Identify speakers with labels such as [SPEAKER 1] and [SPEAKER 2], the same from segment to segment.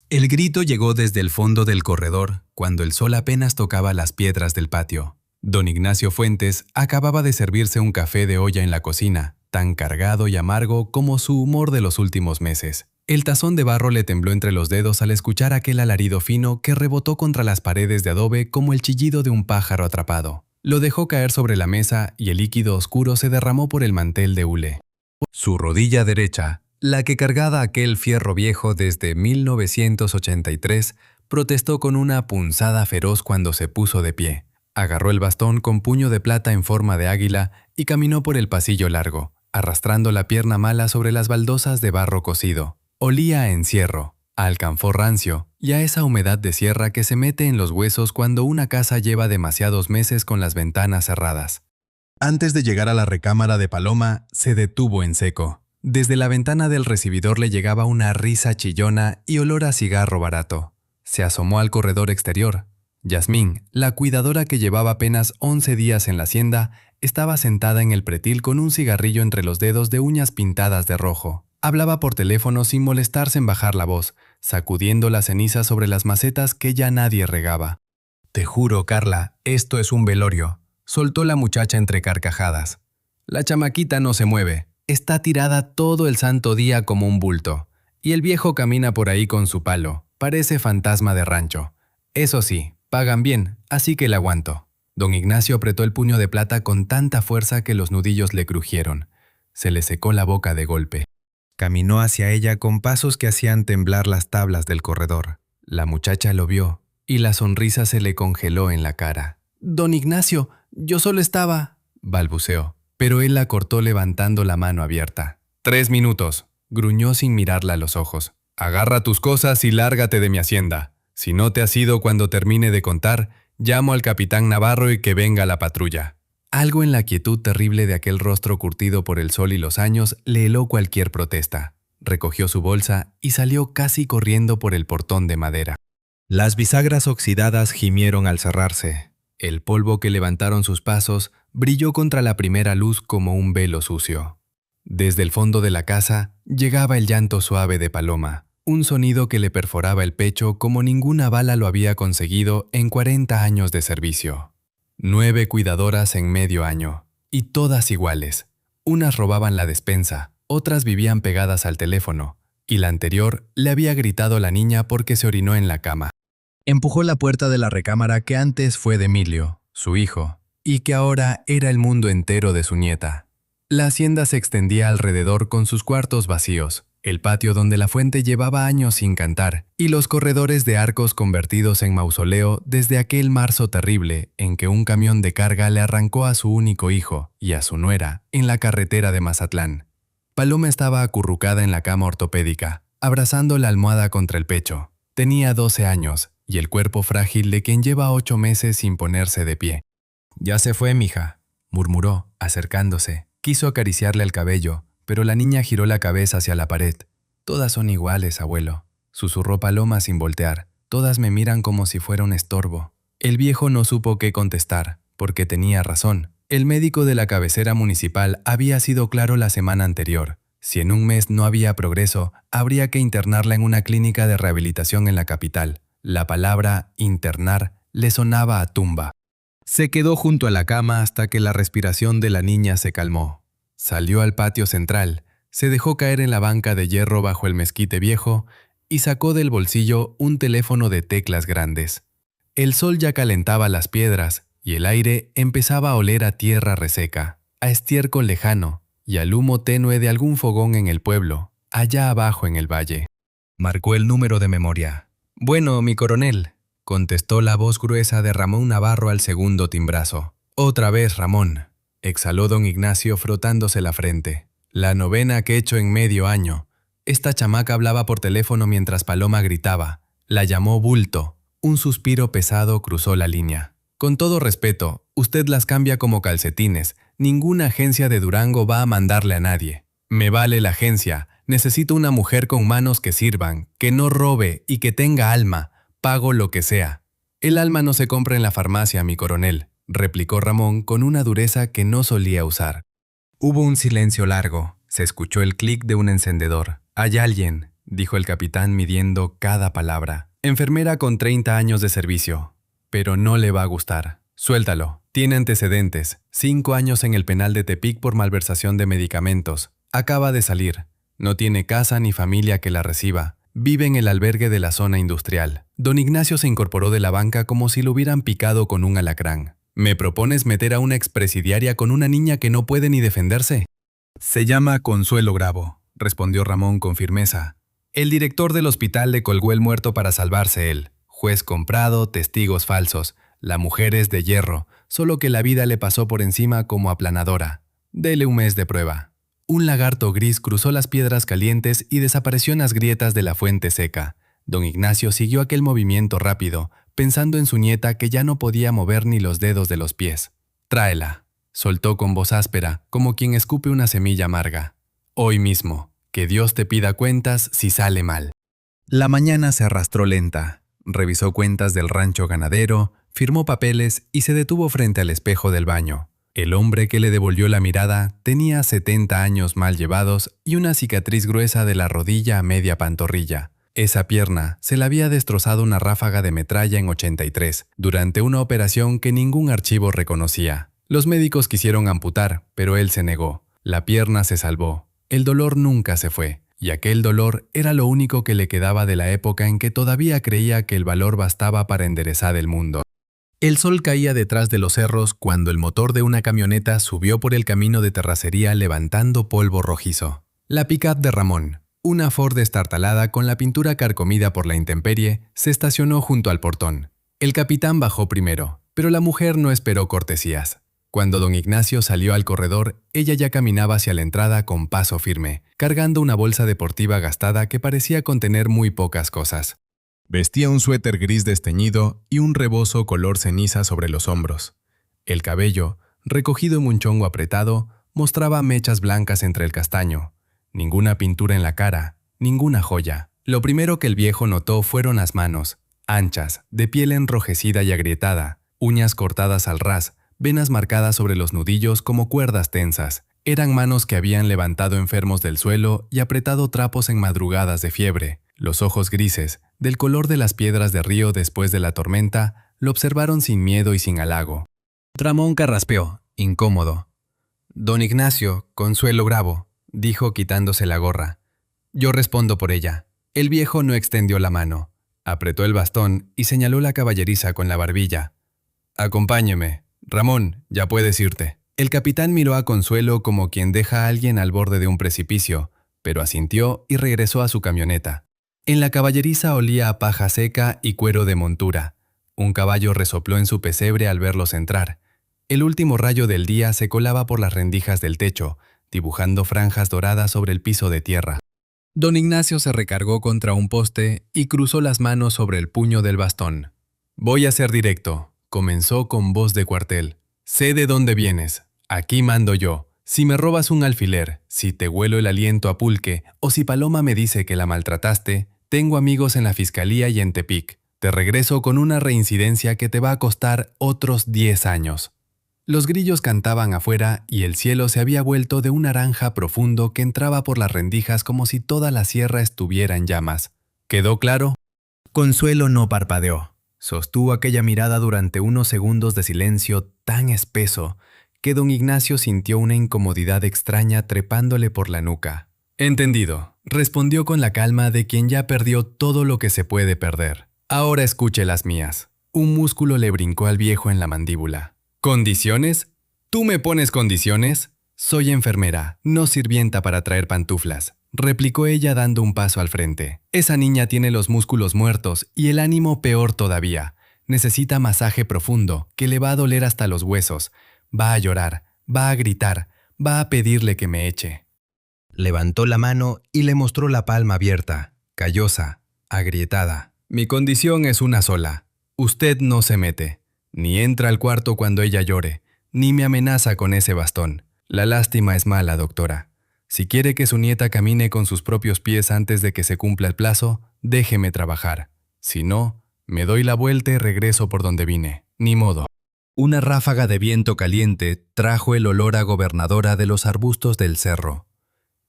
[SPEAKER 1] El grito llegó desde el fondo del corredor, cuando el sol apenas tocaba las piedras del patio. Don Ignacio Fuentes acababa de servirse un café de olla en la cocina, tan cargado y amargo como su humor de los últimos meses. El tazón de barro le tembló entre los dedos al escuchar aquel alarido fino que rebotó contra las paredes de adobe como el chillido de un pájaro atrapado. Lo dejó caer sobre la mesa y el líquido oscuro se derramó por el mantel de hule. Su rodilla derecha, la que cargaba aquel fierro viejo desde 1983, protestó con una punzada feroz cuando se puso de pie. Agarró el bastón con puño de plata en forma de águila y caminó por el pasillo largo, arrastrando la pierna mala sobre las baldosas de barro cocido. Olía a encierro, a alcanfor rancio y a esa humedad de sierra que se mete en los huesos cuando una casa lleva demasiados meses con las ventanas cerradas. Antes de llegar a la recámara de Paloma, se detuvo en seco. Desde la ventana del recibidor le llegaba una risa chillona y olor a cigarro barato. Se asomó al corredor exterior. Yasmín, la cuidadora que llevaba apenas 11 días en la hacienda, estaba sentada en el pretil con un cigarrillo entre los dedos de uñas pintadas de rojo. Hablaba por teléfono sin molestarse en bajar la voz, sacudiendo la ceniza sobre las macetas que ya nadie regaba. «Te juro, Carla, esto es un velorio», soltó la muchacha entre carcajadas. «La chamaquita no se mueve, está tirada todo el santo día como un bulto, y el viejo camina por ahí con su palo, parece fantasma de rancho. Eso sí, pagan bien, así que le aguanto». Don Ignacio apretó el puño de plata con tanta fuerza que los nudillos le crujieron. Se le secó la boca de golpe. Caminó hacia ella con pasos que hacían temblar las tablas del corredor. La muchacha lo vio y la sonrisa se le congeló en la cara. «Don Ignacio, yo solo estaba…», balbuceó, pero él la cortó levantando la mano abierta. «3 minutos», gruñó sin mirarla a los ojos. «Agarra tus cosas y lárgate de mi hacienda. Si no te has ido cuando termine de contar, llamo al capitán Navarro y que venga la patrulla». Algo en la quietud terrible de aquel rostro curtido por el sol y los años le heló cualquier protesta. Recogió su bolsa y salió casi corriendo por el portón de madera. Las bisagras oxidadas gimieron al cerrarse. El polvo que levantaron sus pasos brilló contra la primera luz como un velo sucio. Desde el fondo de la casa llegaba el llanto suave de Paloma, un sonido que le perforaba el pecho como ninguna bala lo había conseguido en 40 años de servicio. 9 cuidadoras en medio año, y todas iguales. Unas robaban la despensa, otras vivían pegadas al teléfono, y la anterior le había gritado a la niña porque se orinó en la cama. Empujó la puerta de la recámara que antes fue de Emilio, su hijo, y que ahora era el mundo entero de su nieta. La hacienda se extendía alrededor con sus cuartos vacíos, el patio donde la fuente llevaba años sin cantar, y los corredores de arcos convertidos en mausoleo desde aquel marzo terrible en que un camión de carga le arrancó a su único hijo y a su nuera en la carretera de Mazatlán. Paloma estaba acurrucada en la cama ortopédica, abrazando la almohada contra el pecho. Tenía 12 años y el cuerpo frágil de quien lleva 8 meses sin ponerse de pie. «Ya se fue, mija», murmuró, acercándose. Quiso acariciarle el cabello, pero la niña giró la cabeza hacia la pared. «Todas son iguales, abuelo», susurró Paloma sin voltear. «Todas me miran como si fuera un estorbo». El viejo no supo qué contestar, porque tenía razón. El médico de la cabecera municipal había sido claro la semana anterior. Si en un mes no había progreso, habría que internarla en una clínica de rehabilitación en la capital. La palabra «internar» le sonaba a tumba. Se quedó junto a la cama hasta que la respiración de la niña se calmó. Salió al patio central, se dejó caer en la banca de hierro bajo el mezquite viejo y sacó del bolsillo un teléfono de teclas grandes. El sol ya calentaba las piedras y el aire empezaba a oler a tierra reseca, a estiércol lejano y al humo tenue de algún fogón en el pueblo, allá abajo en el valle. Marcó el número de memoria. «Bueno, mi coronel», contestó la voz gruesa de Ramón Navarro al segundo timbrazo. «Otra vez, Ramón», exhaló don Ignacio frotándose la frente. «La novena que he hecho en medio año». Esta chamaca hablaba por teléfono mientras Paloma gritaba. La llamó bulto. Un suspiro pesado cruzó la línea. «Con todo respeto, usted las cambia como calcetines. Ninguna agencia de Durango va a mandarle a nadie. Me vale la agencia. Necesito una mujer con manos que sirvan, que no robe y que tenga alma. Pago lo que sea». «El alma no se compra en la farmacia, mi coronel», replicó Ramón con una dureza que no solía usar. Hubo un silencio largo. Se escuchó el clic de un encendedor. «Hay alguien», dijo el capitán midiendo cada palabra. Enfermera con 30 años de servicio. Pero no le va a gustar. Suéltalo. Tiene antecedentes. 5 años en el penal de Tepic por malversación de medicamentos. Acaba de salir. No tiene casa ni familia que la reciba. Vive en el albergue de la zona industrial. Don Ignacio se incorporó de la banca como si lo hubieran picado con un alacrán. ¿Me propones meter a una expresidiaria con una niña que no puede ni defenderse? Se llama Consuelo Grabo, respondió Ramón con firmeza. El director del hospital le colgó el muerto para salvarse él. Juez comprado, testigos falsos. La mujer es de hierro, solo que la vida le pasó por encima como aplanadora. Dele un mes de prueba. Un lagarto gris cruzó las piedras calientes y desapareció en las grietas de la fuente seca. Don Ignacio siguió aquel movimiento rápido, pensando en su nieta que ya no podía mover ni los dedos de los pies. «Tráela», soltó con voz áspera, como quien escupe una semilla amarga. «Hoy mismo, que Dios te pida cuentas si sale mal». La mañana se arrastró lenta. Revisó cuentas del rancho ganadero, firmó papeles y se detuvo frente al espejo del baño. El hombre que le devolvió la mirada tenía 70 años mal llevados y una cicatriz gruesa de la rodilla a media pantorrilla. Esa pierna se la había destrozado una ráfaga de metralla en 83, durante una operación que ningún archivo reconocía. Los médicos quisieron amputar, pero él se negó. La pierna se salvó. El dolor nunca se fue, y aquel dolor era lo único que le quedaba de la época en que todavía creía que el valor bastaba para enderezar el mundo. El sol caía detrás de los cerros cuando el motor de una camioneta subió por el camino de terracería levantando polvo rojizo. La pick-up de Ramón, una Ford destartalada con la pintura carcomida por la intemperie, se estacionó junto al portón. El capitán bajó primero, pero la mujer no esperó cortesías. Cuando don Ignacio salió al corredor, ella ya caminaba hacia la entrada con paso firme, cargando una bolsa deportiva gastada que parecía contener muy pocas cosas. Vestía un suéter gris desteñido y un rebozo color ceniza sobre los hombros. El cabello, recogido en un chongo apretado, mostraba mechas blancas entre el castaño. Ninguna pintura en la cara, ninguna joya. Lo primero que el viejo notó fueron las manos, anchas, de piel enrojecida y agrietada, uñas cortadas al ras, venas marcadas sobre los nudillos como cuerdas tensas. Eran manos que habían levantado enfermos del suelo y apretado trapos en madrugadas de fiebre. Los ojos grises, del color de las piedras de río después de la tormenta, lo observaron sin miedo y sin halago. Ramón carraspeó, incómodo. «Don Ignacio, Consuelo Grabo», dijo quitándose la gorra. «Yo respondo por ella». El viejo no extendió la mano. Apretó el bastón y señaló la caballeriza con la barbilla. «Acompáñeme. Ramón, ya puedes irte». El capitán miró a Consuelo como quien deja a alguien al borde de un precipicio, pero asintió y regresó a su camioneta. En la caballeriza olía a paja seca y cuero de montura. Un caballo resopló en su pesebre al verlos entrar. El último rayo del día se colaba por las rendijas del techo, dibujando franjas doradas sobre el piso de tierra. Don Ignacio se recargó contra un poste y cruzó las manos sobre el puño del bastón. «Voy a ser directo», comenzó con voz de cuartel. «Sé de dónde vienes. Aquí mando yo. Si me robas un alfiler, si te huelo el aliento a pulque o si Paloma me dice que la maltrataste, tengo amigos en la fiscalía y en Tepic. Te regreso con una reincidencia que te va a costar otros 10 años». Los grillos cantaban afuera y el cielo se había vuelto de un naranja profundo que entraba por las rendijas como si toda la sierra estuviera en llamas. ¿Quedó claro? Consuelo no parpadeó. Sostuvo aquella mirada durante unos segundos de silencio tan espeso que don Ignacio sintió una incomodidad extraña trepándole por la nuca. «Entendido», respondió con la calma de quien ya perdió todo lo que se puede perder. «Ahora escuche las mías». Un músculo le brincó al viejo en la mandíbula. «¿Condiciones? ¿Tú me pones condiciones?» «Soy enfermera, no sirvienta para traer pantuflas», replicó ella dando un paso al frente. «Esa niña tiene los músculos muertos y el ánimo peor todavía. Necesita masaje profundo, que le va a doler hasta los huesos. Va a llorar, va a gritar, va a pedirle que me eche». Levantó la mano y le mostró la palma abierta, callosa, agrietada. «Mi condición es una sola. Usted no se mete. Ni entra al cuarto cuando ella llore, ni me amenaza con ese bastón. La lástima es mala, doctora. Si quiere que su nieta camine con sus propios pies antes de que se cumpla el plazo, déjeme trabajar. Si no, me doy la vuelta y regreso por donde vine. Ni modo». Una ráfaga de viento caliente trajo el olor a gobernadora de los arbustos del cerro.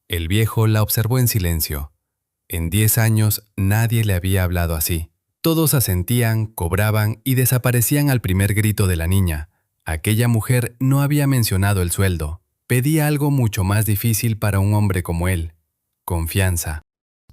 [SPEAKER 1] El viejo la observó en silencio. En 10 años nadie le había hablado así. Todos asentían, cobraban y desaparecían al primer grito de la niña. Aquella mujer no había mencionado el sueldo. Pedía algo mucho más difícil para un hombre como él: confianza.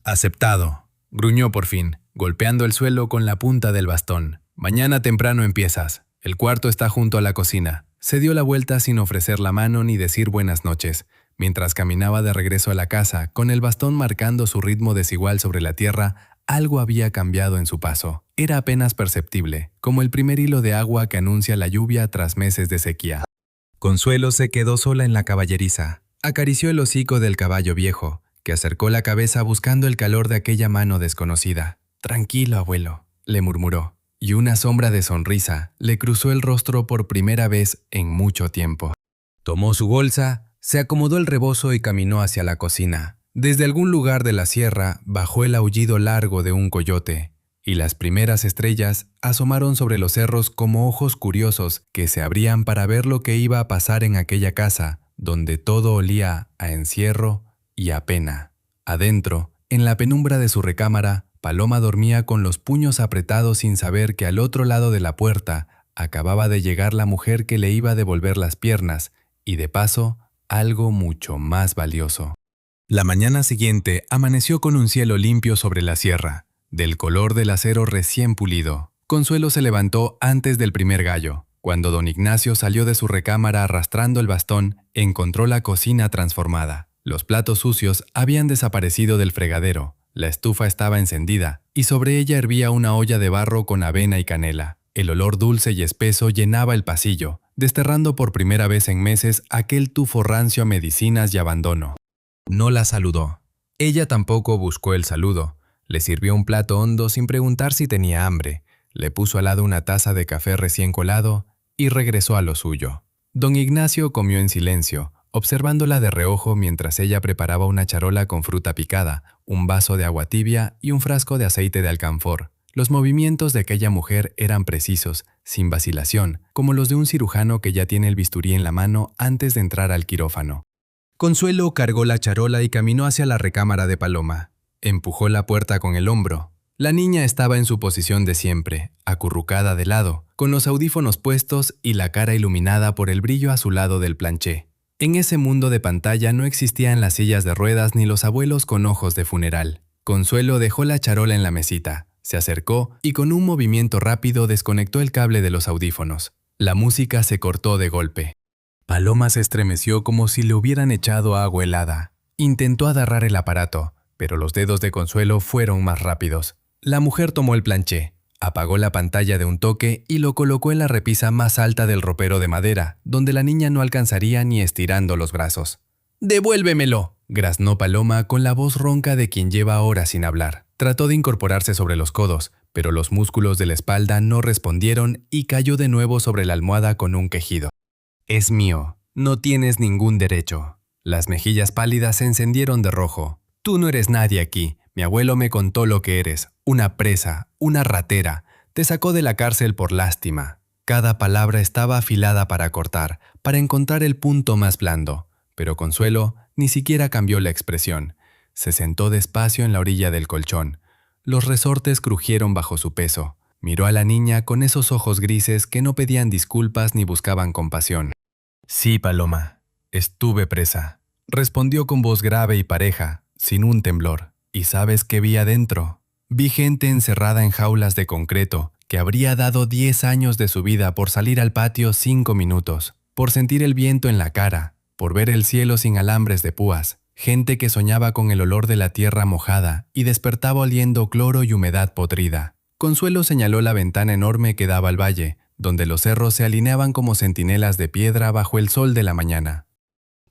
[SPEAKER 1] «Aceptado», gruñó por fin, golpeando el suelo con la punta del bastón. «Mañana temprano empiezas. El cuarto está junto a la cocina». Se dio la vuelta sin ofrecer la mano ni decir buenas noches. Mientras caminaba de regreso a la casa, con el bastón marcando su ritmo desigual sobre la tierra, algo había cambiado en su paso. Era apenas perceptible, como el primer hilo de agua que anuncia la lluvia tras meses de sequía. Consuelo se quedó sola en la caballeriza. Acarició el hocico del caballo viejo, que acercó la cabeza buscando el calor de aquella mano desconocida. «Tranquilo, abuelo», le murmuró, y una sombra de sonrisa le cruzó el rostro por primera vez en mucho tiempo. Tomó su bolsa, se acomodó el rebozo y caminó hacia la cocina. Desde algún lugar de la sierra bajó el aullido largo de un coyote, y las primeras estrellas asomaron sobre los cerros como ojos curiosos que se abrían para ver lo que iba a pasar en aquella casa, donde todo olía a encierro y a pena. Adentro, en la penumbra de su recámara, Paloma dormía con los puños apretados sin saber que al otro lado de la puerta acababa de llegar la mujer que le iba a devolver las piernas y, de paso, algo mucho más valioso. La mañana siguiente amaneció con un cielo limpio sobre la sierra, del color del acero recién pulido. Consuelo se levantó antes del primer gallo. Cuando don Ignacio salió de su recámara arrastrando el bastón, encontró la cocina transformada. Los platos sucios habían desaparecido del fregadero. La estufa estaba encendida y sobre ella hervía una olla de barro con avena y canela. El olor dulce y espeso llenaba el pasillo, desterrando por primera vez en meses aquel tufo rancio a medicinas y abandono. No la saludó. Ella tampoco buscó el saludo. Le sirvió un plato hondo sin preguntar si tenía hambre. Le puso al lado una taza de café recién colado y regresó a lo suyo. Don Ignacio comió en silencio, observándola de reojo mientras ella preparaba una charola con fruta picada, un vaso de agua tibia y un frasco de aceite de alcanfor. Los movimientos de aquella mujer eran precisos, sin vacilación, como los de un cirujano que ya tiene el bisturí en la mano antes de entrar al quirófano. Consuelo cargó la charola y caminó hacia la recámara de Paloma. Empujó la puerta con el hombro. La niña estaba en su posición de siempre, acurrucada de lado, con los audífonos puestos y la cara iluminada por el brillo azulado del planché. En ese mundo de pantalla no existían las sillas de ruedas ni los abuelos con ojos de funeral. Consuelo dejó la charola en la mesita, se acercó y con un movimiento rápido desconectó el cable de los audífonos. La música se cortó de golpe. Paloma se estremeció como si le hubieran echado agua helada. Intentó agarrar el aparato, pero los dedos de Consuelo fueron más rápidos. La mujer tomó el planché, apagó la pantalla de un toque y lo colocó en la repisa más alta del ropero de madera, donde la niña no alcanzaría ni estirando los brazos. «¡Devuélvemelo!», graznó Paloma con la voz ronca de quien lleva horas sin hablar. Trató de incorporarse sobre los codos, pero los músculos de la espalda no respondieron y cayó de nuevo sobre la almohada con un quejido. «Es mío. No tienes ningún derecho». Las mejillas pálidas se encendieron de rojo. «Tú no eres nadie aquí. Mi abuelo me contó lo que eres. Una presa, una ratera. Te sacó de la cárcel por lástima». Cada palabra estaba afilada para cortar, para encontrar el punto más blando. Pero Consuelo ni siquiera cambió la expresión. Se sentó despacio en la orilla del colchón. Los resortes crujieron bajo su peso. Miró a la niña con esos ojos grises que no pedían disculpas ni buscaban compasión. «Sí, Paloma, estuve presa», respondió con voz grave y pareja, sin un temblor. «¿Y sabes qué vi adentro? Vi gente encerrada en jaulas de concreto que habría dado 10 años de su vida por salir al patio 5 minutos, por sentir el viento en la cara, por ver el cielo sin alambres de púas. Gente que soñaba con el olor de la tierra mojada y despertaba oliendo cloro y humedad podrida». Consuelo señaló la ventana enorme que daba al valle, donde los cerros se alineaban como centinelas de piedra bajo el sol de la mañana.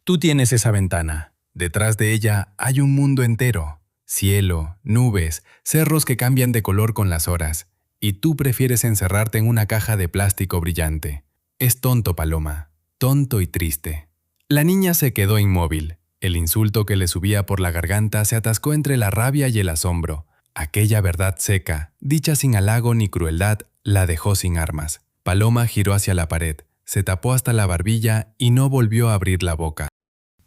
[SPEAKER 1] «Tú tienes esa ventana. Detrás de ella hay un mundo entero. Cielo, nubes, cerros que cambian de color con las horas. Y tú prefieres encerrarte en una caja de plástico brillante. Es tonto, Paloma. Tonto y triste». La niña se quedó inmóvil. El insulto que le subía por la garganta se atascó entre la rabia y el asombro. Aquella verdad seca, dicha sin halago ni crueldad, la dejó sin armas. Paloma giró hacia la pared, se tapó hasta la barbilla y no volvió a abrir la boca.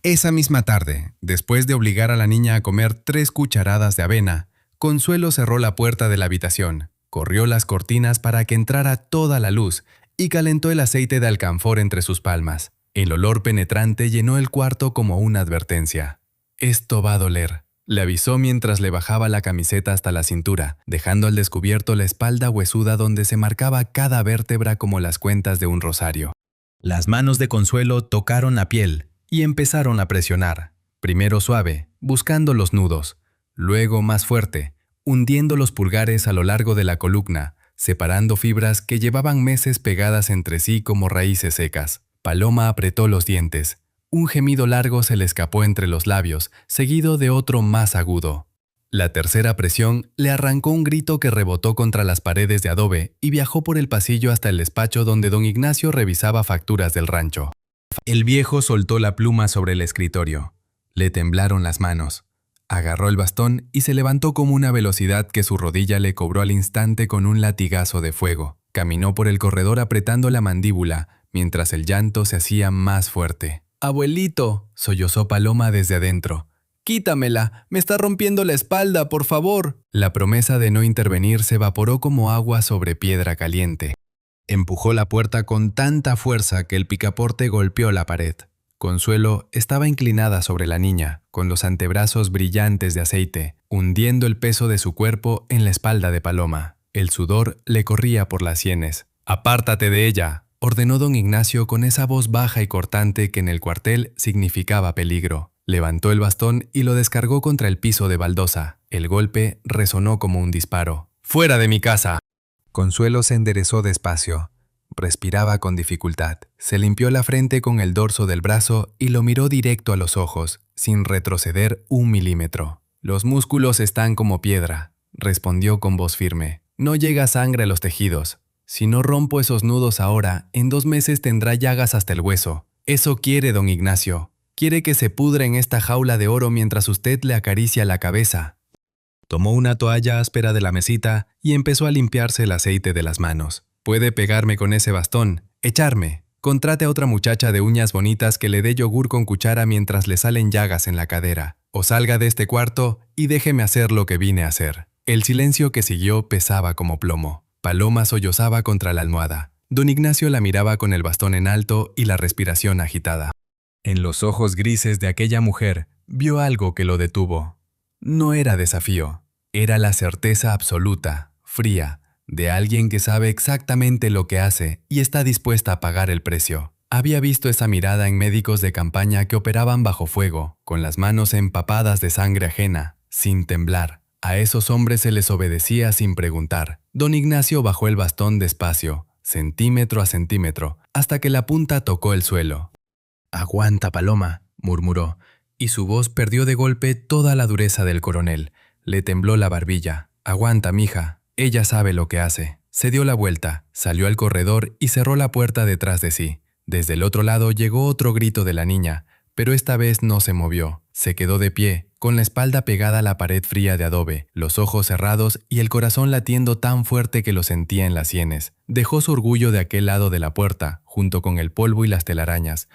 [SPEAKER 1] Esa misma tarde, después de obligar a la niña a comer 3 cucharadas de avena, Consuelo cerró la puerta de la habitación, corrió las cortinas para que entrara toda la luz y calentó el aceite de alcanfor entre sus palmas. El olor penetrante llenó el cuarto como una advertencia. «Esto va a doler», le avisó mientras le bajaba la camiseta hasta la cintura, dejando al descubierto la espalda huesuda donde se marcaba cada vértebra como las cuentas de un rosario. Las manos de Consuelo tocaron la piel y empezaron a presionar, primero suave, buscando los nudos, luego más fuerte, hundiendo los pulgares a lo largo de la columna, separando fibras que llevaban meses pegadas entre sí como raíces secas. Paloma apretó los dientes. Un gemido largo se le escapó entre los labios, seguido de otro más agudo. La tercera presión le arrancó un grito que rebotó contra las paredes de adobe y viajó por el pasillo hasta el despacho donde don Ignacio revisaba facturas del rancho. El viejo soltó la pluma sobre el escritorio. Le temblaron las manos. Agarró el bastón y se levantó con una velocidad que su rodilla le cobró al instante con un latigazo de fuego. Caminó por el corredor apretando la mandíbula, mientras el llanto se hacía más fuerte. «Abuelito», sollozó Paloma desde adentro. «Quítamela, me está rompiendo la espalda, por favor». La promesa de no intervenir se evaporó como agua sobre piedra caliente. Empujó la puerta con tanta fuerza que el picaporte golpeó la pared. Consuelo estaba inclinada sobre la niña, con los antebrazos brillantes de aceite, hundiendo el peso de su cuerpo en la espalda de Paloma. El sudor le corría por las sienes. «Apártate de ella», ordenó don Ignacio con esa voz baja y cortante que en el cuartel significaba peligro. Levantó el bastón y lo descargó contra el piso de baldosa. El golpe resonó como un disparo. «¡Fuera de mi casa!». Consuelo se enderezó despacio. Respiraba con dificultad. Se limpió la frente con el dorso del brazo y lo miró directo a los ojos, sin retroceder un milímetro. «Los músculos están como piedra», respondió con voz firme. «No llega sangre a los tejidos. Si no rompo esos nudos ahora, en 2 meses tendrá llagas hasta el hueso. Eso quiere don Ignacio. Quiere que se pudra en esta jaula de oro mientras usted le acaricia la cabeza». Tomó una toalla áspera de la mesita y empezó a limpiarse el aceite de las manos. «Puede pegarme con ese bastón, echarme. Contrate a otra muchacha de uñas bonitas que le dé yogur con cuchara mientras le salen llagas en la cadera. O salga de este cuarto y déjeme hacer lo que vine a hacer». El silencio que siguió pesaba como plomo. Paloma sollozaba contra la almohada. Don Ignacio la miraba con el bastón en alto y la respiración agitada. En los ojos grises de aquella mujer vio algo que lo detuvo. No era desafío, era la certeza absoluta, fría, de alguien que sabe exactamente lo que hace y está dispuesta a pagar el precio. Había visto esa mirada en médicos de campaña que operaban bajo fuego, con las manos empapadas de sangre ajena, sin temblar. A esos hombres se les obedecía sin preguntar. Don Ignacio bajó el bastón despacio, centímetro a centímetro, hasta que la punta tocó el suelo. «Aguanta, Paloma», murmuró, y su voz perdió de golpe toda la dureza del coronel. Le tembló la barbilla. «Aguanta, mija, ella sabe lo que hace». Se dio la vuelta, salió al corredor y cerró la puerta detrás de sí. Desde el otro lado llegó otro grito de la niña, pero esta vez no se movió. Se quedó de pie, con la espalda pegada a la pared fría de adobe, los ojos cerrados y el corazón latiendo tan fuerte que lo sentía en las sienes. Dejó su orgullo de aquel lado de la puerta, junto con el polvo y las telarañas.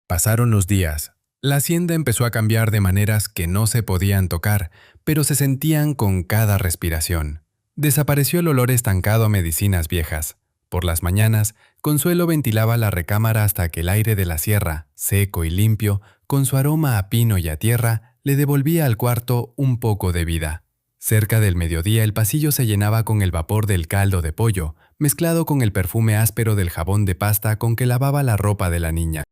[SPEAKER 1] Pasaron los días. La hacienda empezó a cambiar de maneras que no se podían tocar, pero se sentían con cada respiración. Desapareció el olor estancado a medicinas viejas. Por las mañanas, Consuelo ventilaba la recámara hasta que el aire de la sierra, seco y limpio, con su aroma a pino y a tierra, le devolvía al cuarto un poco de vida. Cerca del mediodía el pasillo se llenaba con el vapor del caldo de pollo, mezclado con el perfume áspero del jabón de pasta con que lavaba la ropa de la niña.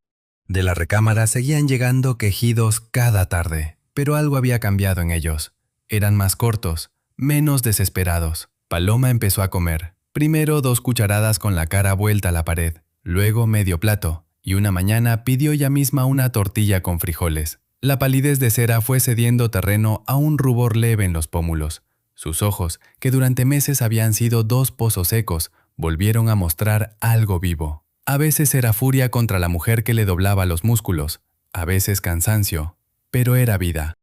[SPEAKER 1] De la recámara seguían llegando quejidos cada tarde, pero algo había cambiado en ellos. Eran más cortos, menos desesperados. Paloma empezó a comer. Primero 2 cucharadas con la cara vuelta a la pared, luego medio plato, y una mañana pidió ella misma una tortilla con frijoles. La palidez de cera fue cediendo terreno a un rubor leve en los pómulos. Sus ojos, que durante meses habían sido 2 pozos secos, volvieron a mostrar algo vivo. A veces era furia contra la mujer que le doblaba los músculos, a veces cansancio, pero era vida.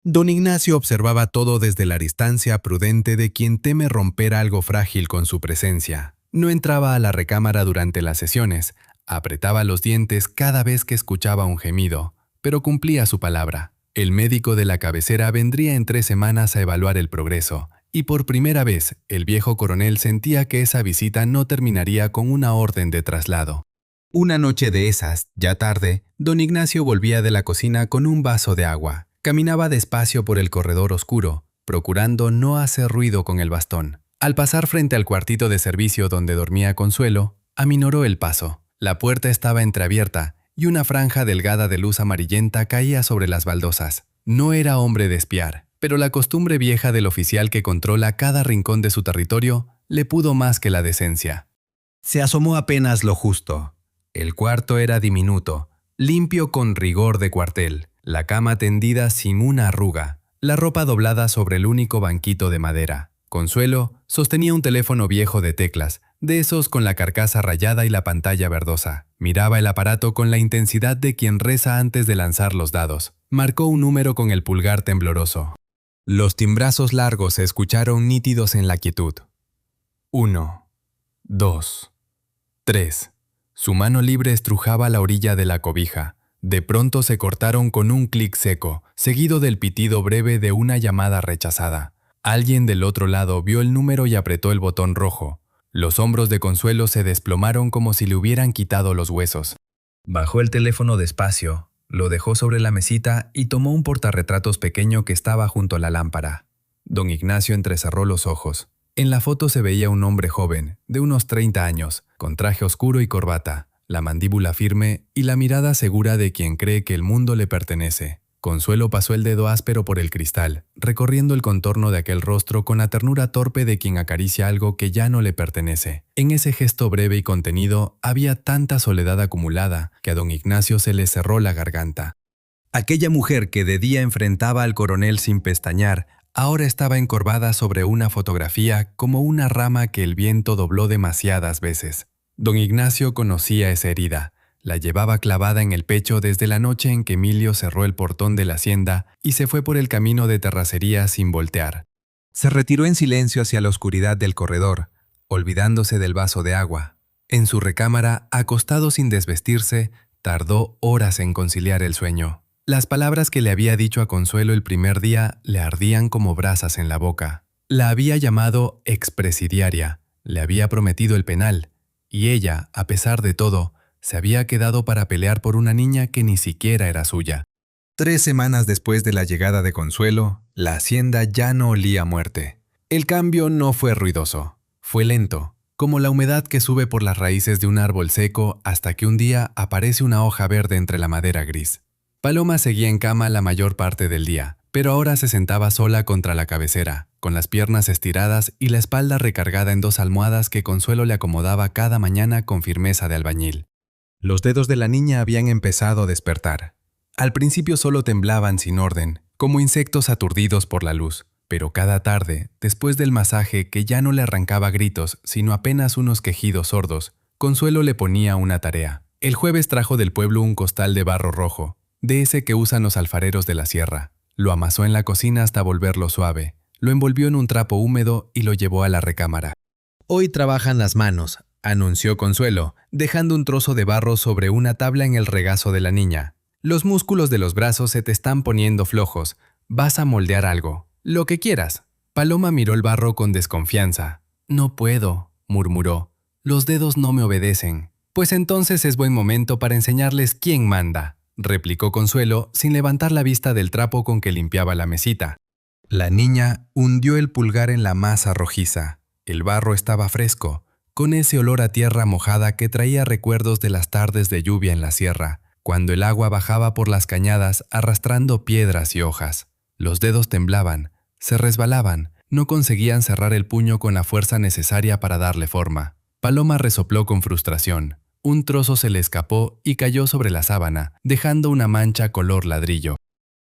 [SPEAKER 1] Don Ignacio observaba todo desde la distancia prudente de quien teme romper algo frágil con su presencia. No entraba a la recámara durante las sesiones, apretaba los dientes cada vez que escuchaba un gemido, pero cumplía su palabra. El médico de la cabecera vendría en 3 semanas a evaluar el progreso, y por primera vez el viejo coronel sentía que esa visita no terminaría con una orden de traslado. Una noche de esas, ya tarde, don Ignacio volvía de la cocina con un vaso de agua. Caminaba despacio por el corredor oscuro, procurando no hacer ruido con el bastón. Al pasar frente al cuartito de servicio donde dormía Consuelo, aminoró el paso. La puerta estaba entreabierta y una franja delgada de luz amarillenta caía sobre las baldosas. No era hombre de espiar, pero la costumbre vieja del oficial que controla cada rincón de su territorio le pudo más que la decencia. Se asomó apenas lo justo. El cuarto era diminuto, limpio con rigor de cuartel, la cama tendida sin una arruga, la ropa doblada sobre el único banquito de madera. Consuelo sostenía un teléfono viejo de teclas, de esos con la carcasa rayada y la pantalla verdosa. Miraba el aparato con la intensidad de quien reza antes de lanzar los dados. Marcó un número con el pulgar tembloroso. Los timbrazos largos se escucharon nítidos en la quietud. 1, 2, 3. Su mano libre estrujaba la orilla de la cobija. De pronto se cortaron con un clic seco, seguido del pitido breve de una llamada rechazada. Alguien del otro lado vio el número y apretó el botón rojo. Los hombros de Consuelo se desplomaron como si le hubieran quitado los huesos. Bajó el teléfono despacio, lo dejó sobre la mesita y tomó un portarretratos pequeño que estaba junto a la lámpara. Don Ignacio entrecerró los ojos. En la foto se veía un hombre joven, de unos 30 años, con traje oscuro y corbata, la mandíbula firme y la mirada segura de quien cree que el mundo le pertenece. Consuelo pasó el dedo áspero por el cristal, recorriendo el contorno de aquel rostro con la ternura torpe de quien acaricia algo que ya no le pertenece. En ese gesto breve y contenido había tanta soledad acumulada que a don Ignacio se le cerró la garganta. Aquella mujer que de día enfrentaba al coronel sin pestañear, ahora estaba encorvada sobre una fotografía como una rama que el viento dobló demasiadas veces. Don Ignacio conocía esa herida. La llevaba clavada en el pecho desde la noche en que Emilio cerró el portón de la hacienda y se fue por el camino de terracería sin voltear. Se retiró en silencio hacia la oscuridad del corredor, olvidándose del vaso de agua. En su recámara, acostado sin desvestirse, tardó horas en conciliar el sueño. Las palabras que le había dicho a Consuelo el primer día le ardían como brasas en la boca. La había llamado expresidiaria, le había prometido el penal, y ella, a pesar de todo, se había quedado para pelear por una niña que ni siquiera era suya. 3 semanas después de la llegada de Consuelo, la hacienda ya no olía a muerte. El cambio no fue ruidoso, fue lento, como la humedad que sube por las raíces de un árbol seco hasta que un día aparece una hoja verde entre la madera gris. Paloma seguía en cama la mayor parte del día, pero ahora se sentaba sola contra la cabecera, con las piernas estiradas y la espalda recargada en 2 almohadas que Consuelo le acomodaba cada mañana con firmeza de albañil. Los dedos de la niña habían empezado a despertar. Al principio solo temblaban sin orden, como insectos aturdidos por la luz, pero cada tarde, después del masaje que ya no le arrancaba gritos, sino apenas unos quejidos sordos, Consuelo le ponía una tarea. El jueves trajo del pueblo un costal de barro rojo, de ese que usan los alfareros de la sierra. Lo amasó en la cocina hasta volverlo suave, lo envolvió en un trapo húmedo y lo llevó a la recámara. «Hoy trabajan las manos», anunció Consuelo, dejando un trozo de barro sobre una tabla en el regazo de la niña. «Los músculos de los brazos se te están poniendo flojos. Vas a moldear algo. Lo que quieras». Paloma miró el barro con desconfianza. «No puedo», murmuró. «Los dedos no me obedecen». «Pues entonces es buen momento para enseñarles quién manda», replicó Consuelo sin levantar la vista del trapo con que limpiaba la mesita. La niña hundió el pulgar en la masa rojiza. El barro estaba fresco, con ese olor a tierra mojada que traía recuerdos de las tardes de lluvia en la sierra, cuando el agua bajaba por las cañadas arrastrando piedras y hojas. Los dedos temblaban, se resbalaban, no conseguían cerrar el puño con la fuerza necesaria para darle forma. Paloma resopló con frustración. Un trozo se le escapó y cayó sobre la sábana, dejando una mancha color ladrillo.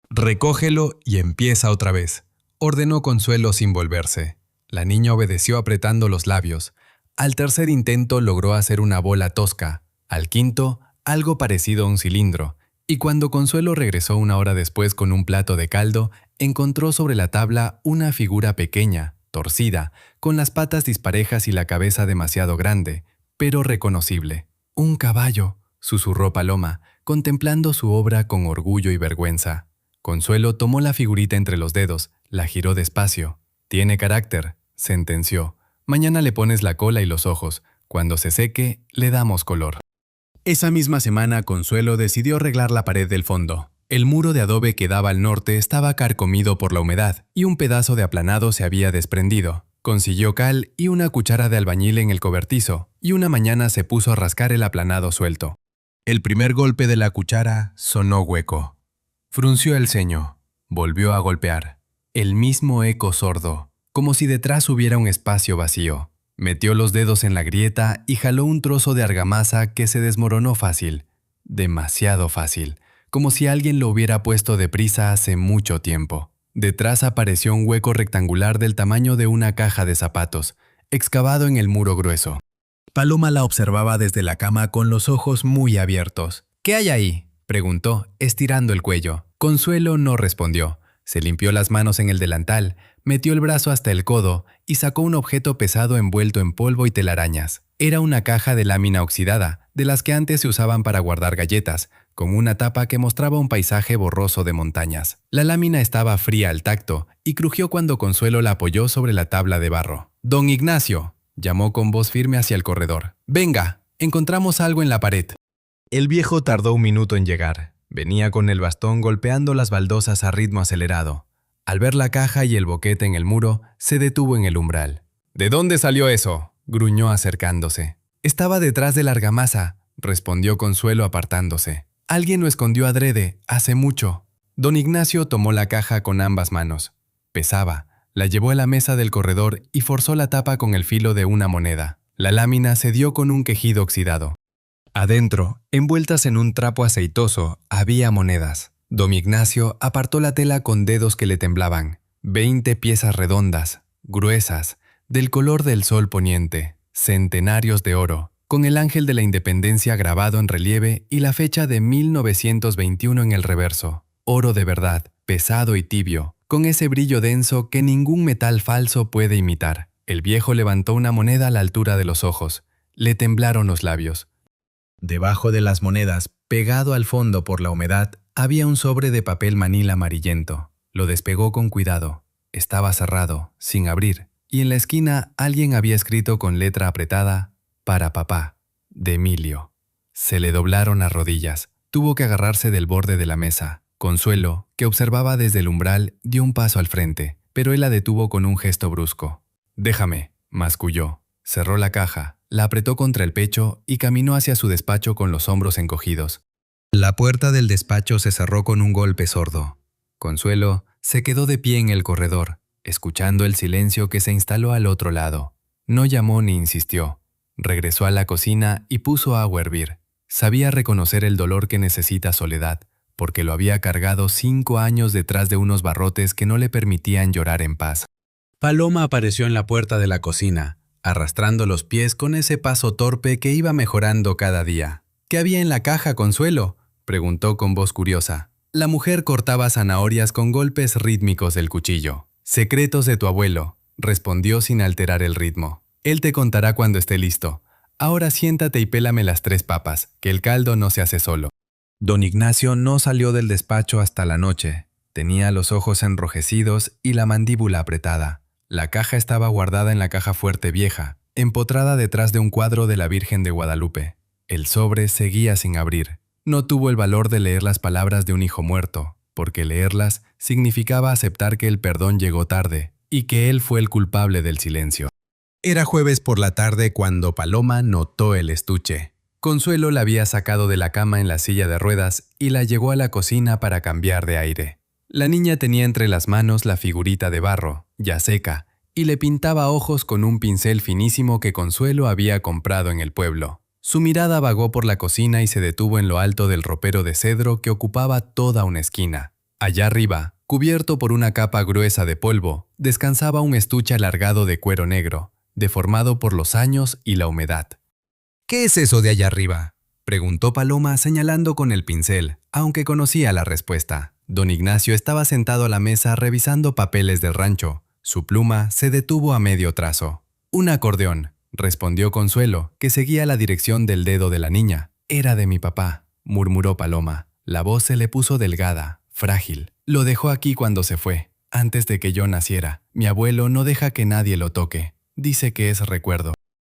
[SPEAKER 1] «Recógelo y empieza otra vez», ordenó Consuelo sin volverse. La niña obedeció apretando los labios. Al tercer intento logró hacer una bola tosca, al quinto, algo parecido a un cilindro, y cuando Consuelo regresó 1 hora después con un plato de caldo, encontró sobre la tabla una figura pequeña, torcida, con las patas disparejas y la cabeza demasiado grande, pero reconocible. «Un caballo», susurró Paloma, contemplando su obra con orgullo y vergüenza. Consuelo tomó la figurita entre los dedos, la giró despacio. «Tiene carácter», sentenció. «Mañana le pones la cola y los ojos. Cuando se seque, le damos color». Esa misma semana, Consuelo decidió arreglar la pared del fondo. El muro de adobe que daba al norte estaba carcomido por la humedad y un pedazo de aplanado se había desprendido. Consiguió cal y una cuchara de albañil en el cobertizo y una mañana se puso a rascar el aplanado suelto. El primer golpe de la cuchara sonó hueco. Frunció el ceño. Volvió a golpear. El mismo eco sordo, como si detrás hubiera un espacio vacío. Metió los dedos en la grieta y jaló un trozo de argamasa que se desmoronó fácil. Demasiado fácil, como si alguien lo hubiera puesto deprisa hace mucho tiempo. Detrás apareció un hueco rectangular del tamaño de una caja de zapatos, excavado en el muro grueso. Paloma la observaba desde la cama con los ojos muy abiertos. «¿Qué hay ahí?», preguntó, estirando el cuello. Consuelo no respondió. Se limpió las manos en el delantal, metió el brazo hasta el codo y sacó un objeto pesado envuelto en polvo y telarañas. Era una caja de lámina oxidada, de las que antes se usaban para guardar galletas, con una tapa que mostraba un paisaje borroso de montañas. La lámina estaba fría al tacto y crujió cuando Consuelo la apoyó sobre la tabla de barro. «Don Ignacio», llamó con voz firme hacia el corredor. «Venga, encontramos algo en la pared». El viejo tardó un minuto en llegar. Venía con el bastón golpeando las baldosas a ritmo acelerado. Al ver la caja y el boquete en el muro, se detuvo en el umbral. «¿De dónde salió eso?», gruñó acercándose. «Estaba detrás de la argamasa», respondió Consuelo apartándose. «Alguien lo escondió adrede, hace mucho». Don Ignacio tomó la caja con ambas manos. Pesaba, la llevó a la mesa del corredor y forzó la tapa con el filo de una moneda. La lámina cedió con un quejido oxidado. Adentro, envueltas en un trapo aceitoso, había monedas. Don Ignacio apartó la tela con dedos que le temblaban. 20 piezas redondas, gruesas, del color del sol poniente, centenarios de oro, con el ángel de la independencia grabado en relieve y la fecha de 1921 en el reverso. Oro de verdad, pesado y tibio, con ese brillo denso que ningún metal falso puede imitar. El viejo levantó una moneda a la altura de los ojos. Le temblaron los labios. Debajo de las monedas, pegado al fondo por la humedad, había un sobre de papel manila amarillento. Lo despegó con cuidado. Estaba cerrado, sin abrir, y en la esquina alguien había escrito con letra apretada: «Para papá, de Emilio». Se le doblaron las rodillas. Tuvo que agarrarse del borde de la mesa. Consuelo, que observaba desde el umbral, dio un paso al frente, pero él la detuvo con un gesto brusco. «Déjame», masculló. Cerró la caja, la apretó contra el pecho y caminó hacia su despacho con los hombros encogidos. La puerta del despacho se cerró con un golpe sordo. Consuelo se quedó de pie en el corredor, escuchando el silencio que se instaló al otro lado. No llamó ni insistió. Regresó a la cocina y puso agua a hervir. Sabía reconocer el dolor que necesita Soledad, porque lo había cargado 5 años detrás de unos barrotes que no le permitían llorar en paz. Paloma apareció en la puerta de la cocina, arrastrando los pies con ese paso torpe que iba mejorando cada día. «¿Qué había en la caja, Consuelo?», preguntó con voz curiosa. La mujer cortaba zanahorias con golpes rítmicos del cuchillo. «Secretos de tu abuelo», respondió sin alterar el ritmo. «Él te contará cuando esté listo. Ahora siéntate y pélame las 3 papas, que el caldo no se hace solo». Don Ignacio no salió del despacho hasta la noche. Tenía los ojos enrojecidos y la mandíbula apretada. La caja estaba guardada en la caja fuerte vieja, empotrada detrás de un cuadro de la Virgen de Guadalupe. El sobre seguía sin abrir. No tuvo el valor de leer las palabras de un hijo muerto, porque leerlas significaba aceptar que el perdón llegó tarde y que él fue el culpable del silencio. Era jueves por la tarde cuando Paloma notó el estuche. Consuelo la había sacado de la cama en la silla de ruedas y la llevó a la cocina para cambiar de aire. La niña tenía entre las manos la figurita de barro, ya seca, y le pintaba ojos con un pincel finísimo que Consuelo había comprado en el pueblo. Su mirada vagó por la cocina y se detuvo en lo alto del ropero de cedro que ocupaba toda una esquina. Allá arriba, cubierto por una capa gruesa de polvo, descansaba un estuche alargado de cuero negro, deformado por los años y la humedad. «¿Qué es eso de allá arriba?», preguntó Paloma señalando con el pincel, aunque conocía la respuesta. Don Ignacio estaba sentado a la mesa revisando papeles del rancho. Su pluma se detuvo a medio trazo. «Un acordeón», respondió Consuelo, que seguía la dirección del dedo de la niña. «Era de mi papá». murmuró Paloma. La voz se le puso delgada, frágil. Lo dejó aquí cuando se fue, antes de que yo naciera. Mi abuelo no deja que nadie lo toque. Dice que es recuerdo.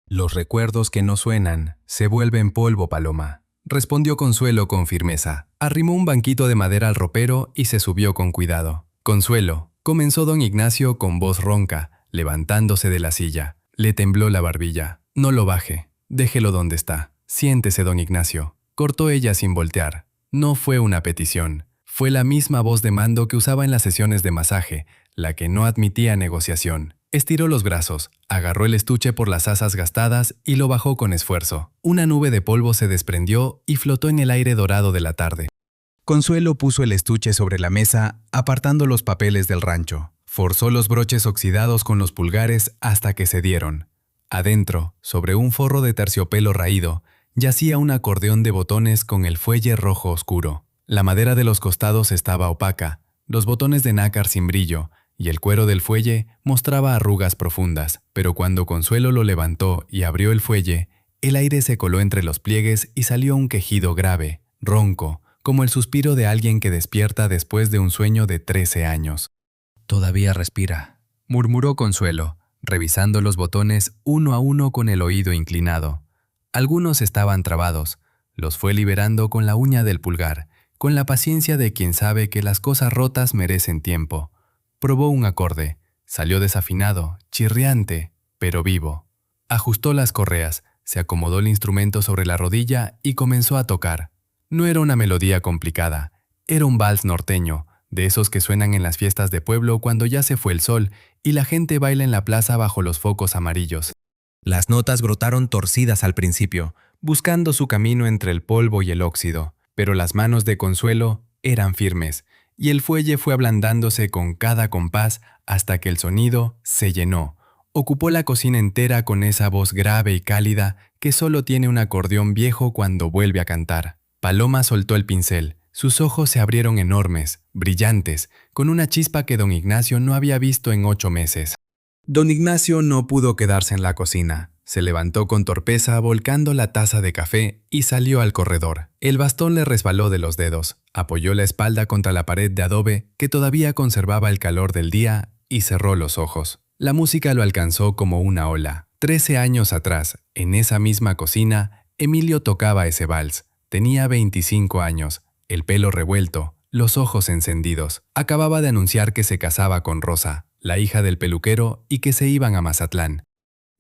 [SPEAKER 1] Los recuerdos que no suenan se vuelven polvo, Paloma, respondió Consuelo con firmeza. Arrimó un banquito de madera al ropero y se subió con cuidado. Consuelo, comenzó don Ignacio con voz ronca, levantándose de la silla. Le tembló la barbilla. No lo baje, déjelo donde está. Siéntese, don Ignacio, cortó ella sin voltear. No fue una petición. Fue la misma voz de mando que usaba en las sesiones de masaje, la que no admitía negociación. Estiró los brazos, agarró el estuche por las asas gastadas y lo bajó con esfuerzo. Una nube de polvo se desprendió y flotó en el aire dorado de la tarde. Consuelo puso el estuche sobre la mesa, apartando los papeles del rancho. Forzó los broches oxidados con los pulgares hasta que cedieron. Adentro, sobre un forro de terciopelo raído, yacía un acordeón de botones con el fuelle rojo oscuro. La madera de los costados estaba opaca, los botones de nácar sin brillo, y el cuero del fuelle mostraba arrugas profundas, pero cuando Consuelo lo levantó y abrió el fuelle, el aire se coló entre los pliegues y salió un quejido grave, ronco, como el suspiro de alguien que despierta después de un sueño de 13 años. «Todavía respira», murmuró Consuelo, revisando los botones uno a uno con el oído inclinado. Algunos estaban trabados, los fue liberando con la uña del pulgar, con la paciencia de quien sabe que las cosas rotas merecen tiempo. Probó un acorde, salió desafinado, chirriante, pero vivo. Ajustó las correas, se acomodó el instrumento sobre la rodilla y comenzó a tocar. No era una melodía complicada, era un vals norteño, de esos que suenan en las fiestas de pueblo cuando ya se fue el sol y la gente baila en la plaza bajo los focos amarillos. Las notas brotaron torcidas al principio, buscando su camino entre el polvo y el óxido, pero las manos de Consuelo eran firmes, y el fuelle fue ablandándose con cada compás hasta que el sonido se llenó. Ocupó la cocina entera con esa voz grave y cálida que solo tiene un acordeón viejo cuando vuelve a cantar. Paloma soltó el pincel. Sus ojos se abrieron enormes, brillantes, con una chispa que don Ignacio no había visto en 8 meses. Don Ignacio no pudo quedarse en la cocina. Se levantó con torpeza, volcando la taza de café, y salió al corredor. El bastón le resbaló de los dedos, apoyó la espalda contra la pared de adobe que todavía conservaba el calor del día y cerró los ojos. La música lo alcanzó como una ola. 13 años atrás, en esa misma cocina, Emilio tocaba ese vals. Tenía 25 años, el pelo revuelto, los ojos encendidos. Acababa de anunciar que se casaba con Rosa, la hija del peluquero, y que se iban a Mazatlán.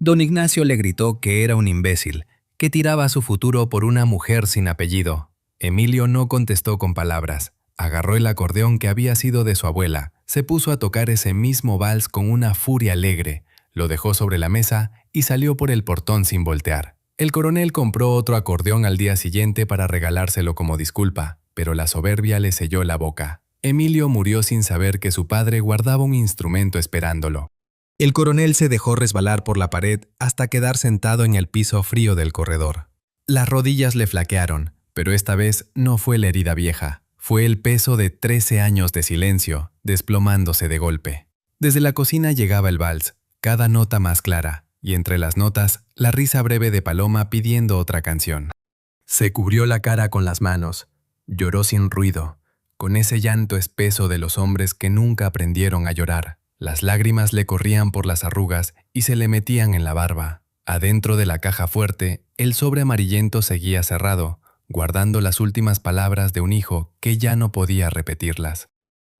[SPEAKER 1] Don Ignacio le gritó que era un imbécil, que tiraba su futuro por una mujer sin apellido. Emilio no contestó con palabras. Agarró el acordeón que había sido de su abuela, se puso a tocar ese mismo vals con una furia alegre, lo dejó sobre la mesa y salió por el portón sin voltear. El coronel compró otro acordeón al día siguiente para regalárselo como disculpa, pero la soberbia le selló la boca. Emilio murió sin saber que su padre guardaba un instrumento esperándolo. El coronel se dejó resbalar por la pared hasta quedar sentado en el piso frío del corredor. Las rodillas le flaquearon, pero esta vez no fue la herida vieja. Fue el peso de 13 años de silencio, desplomándose de golpe. Desde la cocina llegaba el vals, cada nota más clara, y entre las notas, la risa breve de Paloma pidiendo otra canción. Se cubrió la cara con las manos, lloró sin ruido, con ese llanto espeso de los hombres que nunca aprendieron a llorar. Las lágrimas le corrían por las arrugas y se le metían en la barba. Adentro de la caja fuerte, el sobre amarillento seguía cerrado, guardando las últimas palabras de un hijo que ya no podía repetirlas.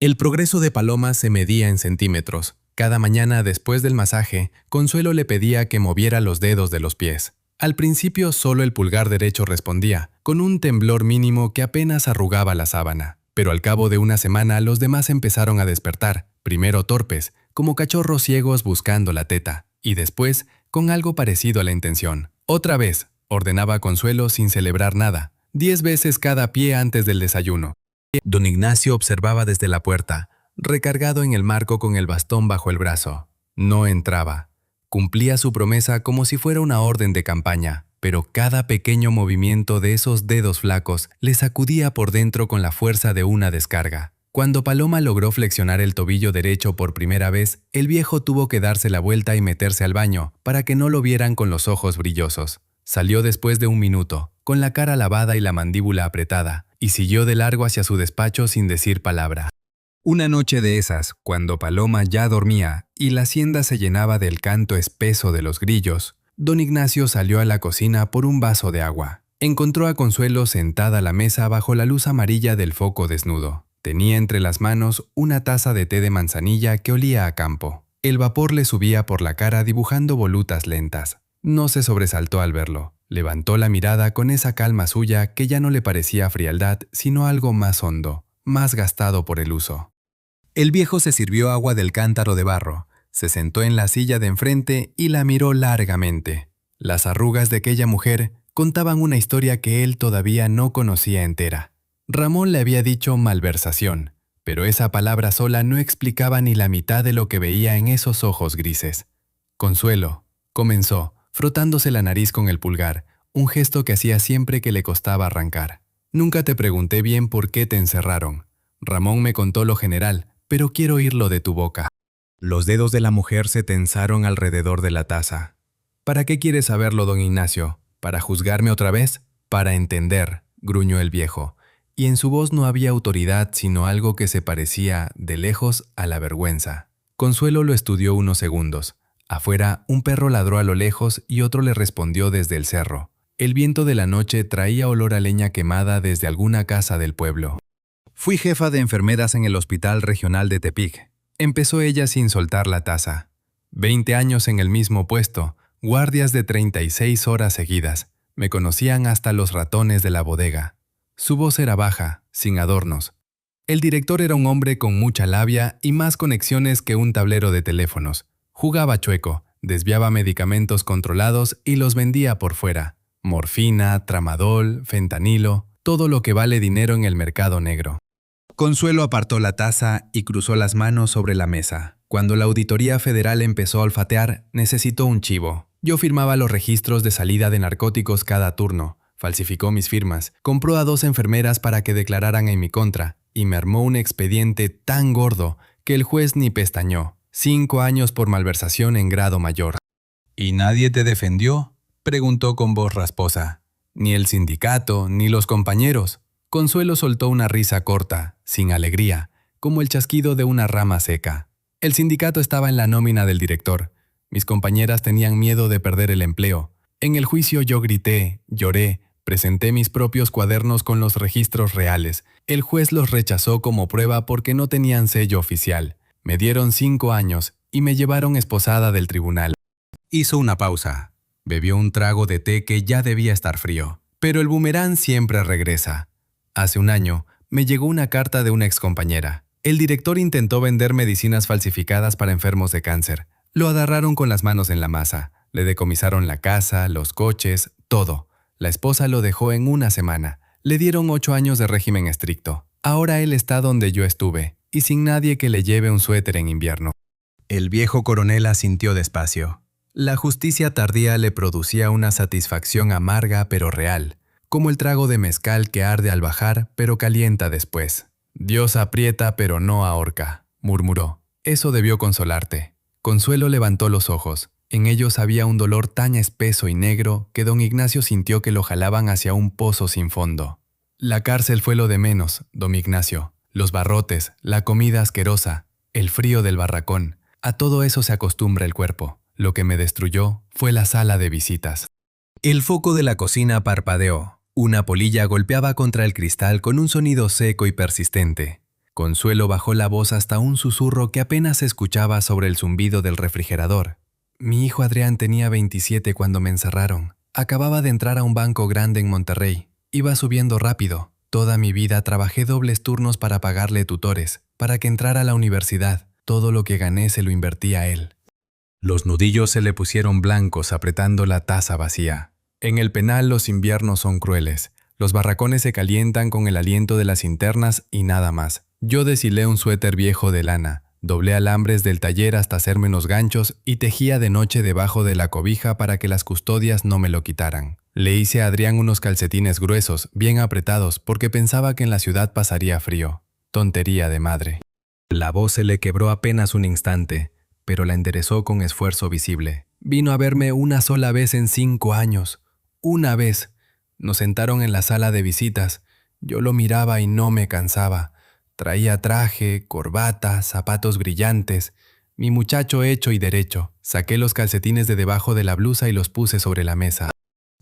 [SPEAKER 1] El progreso de Paloma se medía en centímetros. Cada mañana después del masaje, Consuelo le pedía que moviera los dedos de los pies. Al principio solo el pulgar derecho respondía, con un temblor mínimo que apenas arrugaba la sábana. Pero al cabo de una semana los demás empezaron a despertar, primero torpes, como cachorros ciegos buscando la teta, y después con algo parecido a la intención. «Otra vez», ordenaba Consuelo sin celebrar nada, 10 veces cada pie antes del desayuno. Don Ignacio observaba desde la puerta, recargado en el marco con el bastón bajo el brazo. No entraba. Cumplía su promesa como si fuera una orden de campaña, pero cada pequeño movimiento de esos dedos flacos le sacudía por dentro con la fuerza de una descarga. Cuando Paloma logró flexionar el tobillo derecho por primera vez, el viejo tuvo que darse la vuelta y meterse al baño para que no lo vieran con los ojos brillosos. Salió después de un minuto, con la cara lavada y la mandíbula apretada, y siguió de largo hacia su despacho sin decir palabra. Una noche de esas, cuando Paloma ya dormía y la hacienda se llenaba del canto espeso de los grillos, don Ignacio salió a la cocina por un vaso de agua. Encontró a Consuelo sentada a la mesa bajo la luz amarilla del foco desnudo. Tenía entre las manos una taza de té de manzanilla que olía a campo. El vapor le subía por la cara dibujando volutas lentas. No se sobresaltó al verlo. Levantó la mirada con esa calma suya que ya no le parecía frialdad, sino algo más hondo, más gastado por el uso. El viejo se sirvió agua del cántaro de barro, se sentó en la silla de enfrente y la miró largamente. Las arrugas de aquella mujer contaban una historia que él todavía no conocía entera. Ramón le había dicho malversación, pero esa palabra sola no explicaba ni la mitad de lo que veía en esos ojos grises. Consuelo, comenzó, frotándose la nariz con el pulgar, un gesto que hacía siempre que le costaba arrancar. Nunca te pregunté bien por qué te encerraron. Ramón me contó lo general, pero quiero oírlo de tu boca. Los dedos de la mujer se tensaron alrededor de la taza. ¿Para qué quieres saberlo, don Ignacio? ¿Para juzgarme otra vez? Para entender, gruñó el viejo, y en su voz no había autoridad sino algo que se parecía, de lejos, a la vergüenza. Consuelo lo estudió unos segundos. Afuera, un perro ladró a lo lejos y otro le respondió desde el cerro. El viento de la noche traía olor a leña quemada desde alguna casa del pueblo. Fui jefa de enfermeras en el Hospital Regional de Tepic. Empezó ella sin soltar la taza. 20 años en el mismo puesto, guardias de 36 horas seguidas. Me conocían hasta los ratones de la bodega. Su voz era baja, sin adornos. El director era un hombre con mucha labia y más conexiones que un tablero de teléfonos. Jugaba chueco, desviaba medicamentos controlados y los vendía por fuera. Morfina, tramadol, fentanilo, todo lo que vale dinero en el mercado negro. Consuelo apartó la taza y cruzó las manos sobre la mesa. Cuando la Auditoría Federal empezó a olfatear, necesitó un chivo. Yo firmaba los registros de salida de narcóticos cada turno, falsificó mis firmas, compró a 2 enfermeras para que declararan en mi contra, y me armó un expediente tan gordo que el juez ni pestañó. 5 años por malversación en grado mayor. ¿Y nadie te defendió?, preguntó con voz rasposa. Ni el sindicato, ni los compañeros. Consuelo soltó una risa corta, sin alegría, como el chasquido de una rama seca. El sindicato estaba en la nómina del director. Mis compañeras tenían miedo de perder el empleo. En el juicio yo grité, lloré, presenté mis propios cuadernos con los registros reales. El juez los rechazó como prueba porque no tenían sello oficial. Me dieron 5 años y me llevaron esposada del tribunal. Hizo una pausa. Bebió un trago de té que ya debía estar frío. Pero el boomerang siempre regresa. Hace un año, me llegó una carta de una excompañera. El director intentó vender medicinas falsificadas para enfermos de cáncer. Lo agarraron con las manos en la masa. Le decomisaron la casa, los coches, todo. La esposa lo dejó en una semana. Le dieron 8 años de régimen estricto. Ahora él está donde yo estuve, y sin nadie que le lleve un suéter en invierno. El viejo coronel asintió despacio. La justicia tardía le producía una satisfacción amarga pero real, como el trago de mezcal que arde al bajar pero calienta después. Dios aprieta pero no ahorca, murmuró. Eso debió consolarte. Consuelo levantó los ojos. En ellos había un dolor tan espeso y negro que don Ignacio sintió que lo jalaban hacia un pozo sin fondo. La cárcel fue lo de menos, don Ignacio. Los barrotes, la comida asquerosa, el frío del barracón. A todo eso se acostumbra el cuerpo. Lo que me destruyó fue la sala de visitas. El foco de la cocina parpadeó. Una polilla golpeaba contra el cristal con un sonido seco y persistente. Consuelo bajó la voz hasta un susurro que apenas se escuchaba sobre el zumbido del refrigerador. Mi hijo Adrián tenía 27 cuando me encerraron. Acababa de entrar a un banco grande en Monterrey. Iba subiendo rápido. Toda mi vida trabajé dobles turnos para pagarle tutores, para que entrara a la universidad. Todo lo que gané se lo invertí a él. Los nudillos se le pusieron blancos apretando la taza vacía. En el penal los inviernos son crueles. Los barracones se calientan con el aliento de las linternas y nada más. Yo deshilé un suéter viejo de lana, doblé alambres del taller hasta hacerme unos ganchos y tejía de noche debajo de la cobija para que las custodias no me lo quitaran. Le hice a Adrián unos calcetines gruesos, bien apretados, porque pensaba que en la ciudad pasaría frío. Tontería de madre. La voz se le quebró apenas un instante, pero la enderezó con esfuerzo visible. Vino a verme una sola vez en 5 años. Una vez. Nos sentaron en la sala de visitas. Yo lo miraba y no me cansaba. Traía traje, corbata, zapatos brillantes. Mi muchacho hecho y derecho. Saqué los calcetines de debajo de la blusa y los puse sobre la mesa.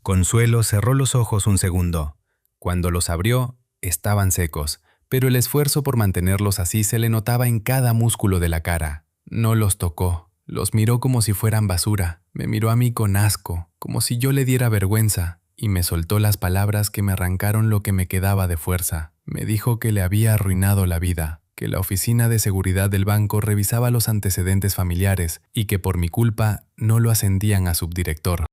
[SPEAKER 1] Consuelo cerró los ojos un segundo. Cuando los abrió, estaban secos, pero el esfuerzo por mantenerlos así se le notaba en cada músculo de la cara. No los tocó. Los miró como si fueran basura. Me miró a mí con asco, como si yo le diera vergüenza, y me soltó las palabras que me arrancaron lo que me quedaba de fuerza. Me dijo que le había arruinado la vida, que la oficina de seguridad del banco revisaba los antecedentes familiares y que por mi culpa no lo ascendían a subdirector.